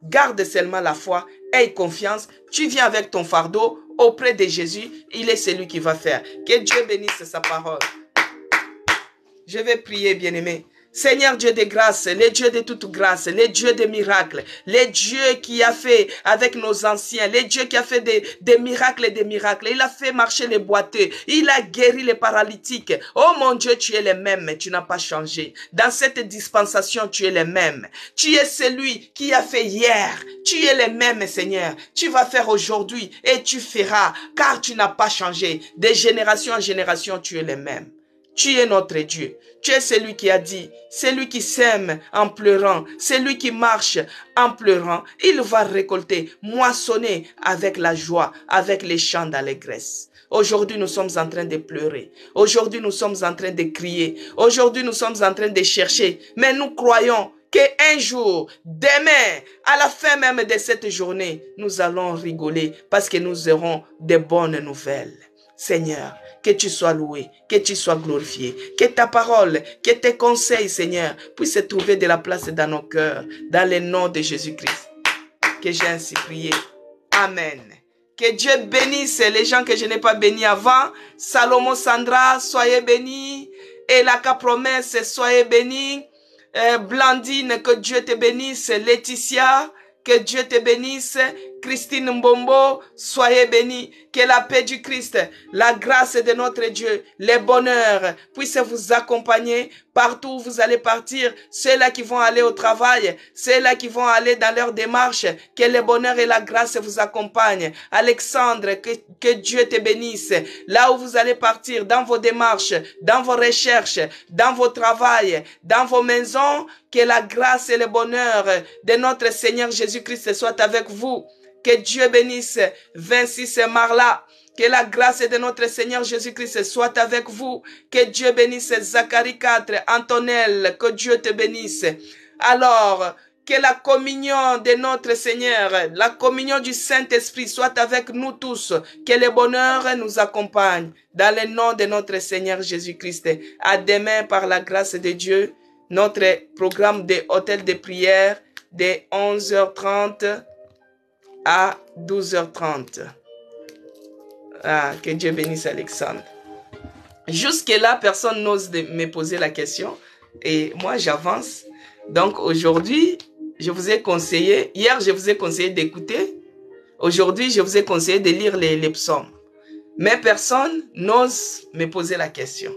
Garde seulement la foi, aie confiance. Tu viens avec ton fardeau auprès de Jésus. Il est celui qui va faire. Que Dieu bénisse sa parole. Je vais prier, bien-aimé. Seigneur Dieu de grâce, le Dieu de toute grâce, le Dieu des miracles, le Dieu qui a fait avec nos anciens, le Dieu qui a fait des miracles et des miracles. Il a fait marcher les boiteux, il a guéri les paralytiques. Oh mon Dieu, tu es le même, tu n'as pas changé. Dans cette dispensation, tu es le même. Tu es celui qui a fait hier. Tu es le même, Seigneur. Tu vas faire aujourd'hui et tu feras, car tu n'as pas changé. De génération en génération, tu es le même. Tu es notre Dieu. Tu es celui qui a dit, celui qui sème en pleurant, celui qui marche en pleurant, il va récolter, moissonner avec la joie, avec les chants d'allégresse. Aujourd'hui, nous sommes en train de pleurer. Aujourd'hui, nous sommes en train de crier. Aujourd'hui, nous sommes en train de chercher. Mais nous croyons qu'un jour, demain, à la fin même de cette journée, nous allons rigoler parce que nous aurons de bonnes nouvelles. Seigneur, que tu sois loué, que tu sois glorifié, que ta parole, que tes conseils, Seigneur, puissent trouver de la place dans nos cœurs, dans le nom de Jésus-Christ. Que j'ai ainsi prié. Amen. Que Dieu bénisse les gens que je n'ai pas bénis avant. Salomon Sandra, soyez bénis. Elaka Promesse, soyez bénis. Blandine, que Dieu te bénisse. Laetitia, que Dieu te bénisse. Christine Mbombo, soyez bénis. Que la paix du Christ, la grâce de notre Dieu, le bonheur puissent vous accompagner partout où vous allez partir. Ceux-là qui vont aller au travail, ceux-là qui vont aller dans leur démarche, que le bonheur et la grâce vous accompagnent. Alexandre, que Dieu te bénisse. Là où vous allez partir, dans vos démarches, dans vos recherches, dans vos travails, dans vos maisons, que la grâce et le bonheur de notre Seigneur Jésus-Christ soient avec vous. Que Dieu bénisse Vinci Marla. Que la grâce de notre Seigneur Jésus-Christ soit avec vous. Que Dieu bénisse Zacharie 4, Antonelle. Que Dieu te bénisse. Alors, que la communion de notre Seigneur, la communion du Saint-Esprit soit avec nous tous. Que le bonheur nous accompagne. Dans le nom de notre Seigneur Jésus-Christ. À demain par la grâce de Dieu. Notre programme de hôtel de prière de 11h30 à 12h30. Ah, que Dieu bénisse Alexandre. Jusque-là, personne n'ose me poser la question. Et moi, j'avance. Donc, aujourd'hui, je vous ai conseillé, hier, je vous ai conseillé d'écouter. Aujourd'hui, je vous ai conseillé de lire les psaumes. Mais personne n'ose me poser la question.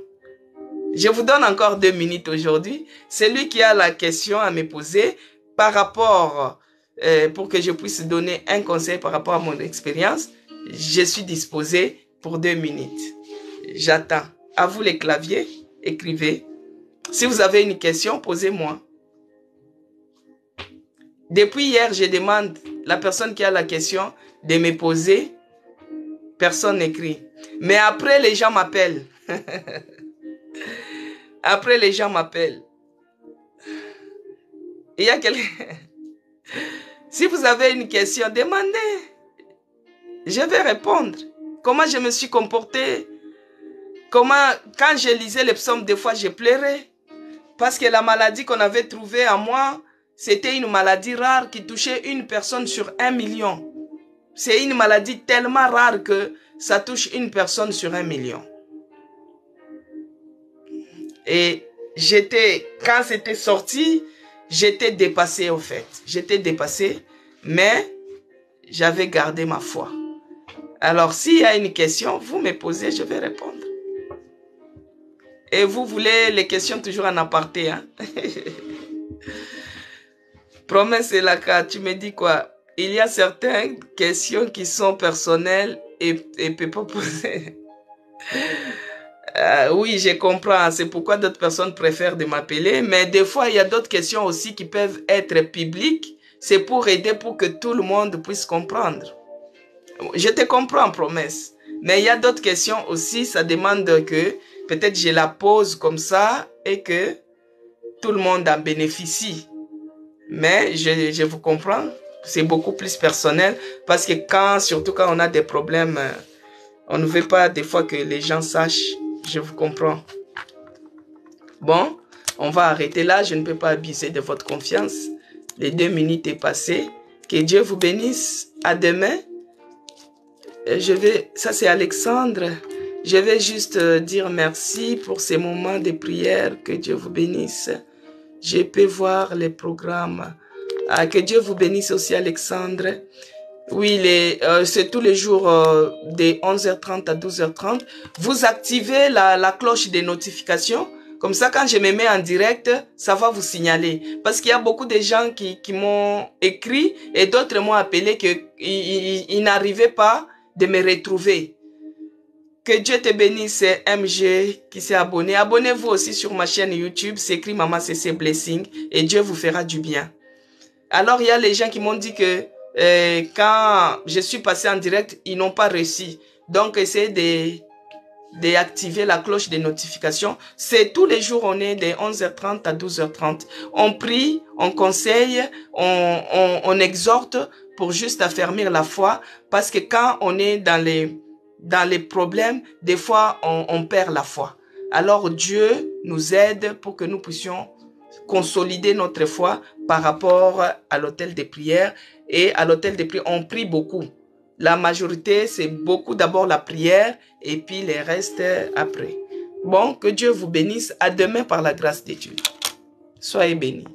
Je vous donne encore 2 minutes aujourd'hui. Celui qui a la question à me poser par rapport, pour que je puisse donner un conseil par rapport à mon expérience, je suis disposé pour 2 minutes. J'attends. À vous les claviers, écrivez. Si vous avez une question, posez-moi. Depuis hier, je demande la personne qui a la question de me poser. Personne n'écrit. Mais après, les gens m'appellent. Après, les gens m'appellent. Il y a quelqu'un... Si vous avez une question, demandez. Je vais répondre. Comment je me suis comporté? Comment, quand je lisais les psaumes, des fois, je pleurais. Parce que la maladie qu'on avait trouvée en moi, c'était une maladie rare qui touchait une personne sur 1 million. C'est une maladie tellement rare que ça touche une personne sur 1 million. Et quand c'était sorti, j'étais dépassé au fait. J'étais dépassé, mais j'avais gardé ma foi. Alors, s'il y a une question, vous me posez, je vais répondre. Et vous voulez les questions toujours en aparté, hein? Promesse et la carte, tu me dis quoi? Il y a certaines questions qui sont personnelles et ne peuvent pas poser. Oui, je comprends. C'est pourquoi d'autres personnes préfèrent de m'appeler. Mais des fois, il y a d'autres questions aussi qui peuvent être publiques. C'est pour aider pour que tout le monde puisse comprendre. Je te comprends, promesse. Mais il y a d'autres questions aussi. Ça demande que peut-être je la pose comme ça et que tout le monde en bénéficie. Mais je vous comprends. C'est beaucoup plus personnel. Parce que surtout quand on a des problèmes, on ne veut pas des fois que les gens sachent. Je vous comprends. Bon, on va arrêter là. Je ne peux pas abuser de votre confiance. Les 2 minutes est passées. Que Dieu vous bénisse. À demain. Ça c'est Alexandre. Je vais juste dire merci pour ces moments de prière. Que Dieu vous bénisse. Je peux voir les programmes. Que Dieu vous bénisse aussi, Alexandre. Oui, c'est tous les jours de 11h30 à 12h30. Vous activez la cloche des notifications. Comme ça, quand je me mets en direct, ça va vous signaler. Parce qu'il y a beaucoup de gens qui m'ont écrit et d'autres m'ont appelé qu'ils n'arrivaient pas de me retrouver. Que Dieu te bénisse, MG qui s'est abonné. Abonnez-vous aussi sur ma chaîne YouTube. C'est écrit Maman CC Blessing et Dieu vous fera du bien. Alors, il y a les gens qui m'ont dit que quand je suis passé en direct, ils n'ont pas réussi. Donc, essayez d'activer la cloche des notifications. C'est tous les jours, on est de 11h30 à 12h30. On prie, on conseille, on exhorte pour juste affermir la foi. Parce que quand on est dans les problèmes, des fois, on perd la foi. Alors, Dieu nous aide pour que nous puissions consolider notre foi par rapport à l'autel des prières. Et à l'autel des prières, on prie beaucoup. La majorité, c'est beaucoup d'abord la prière et puis les restes après. Bon, que Dieu vous bénisse. À demain par la grâce de Dieu. Soyez bénis.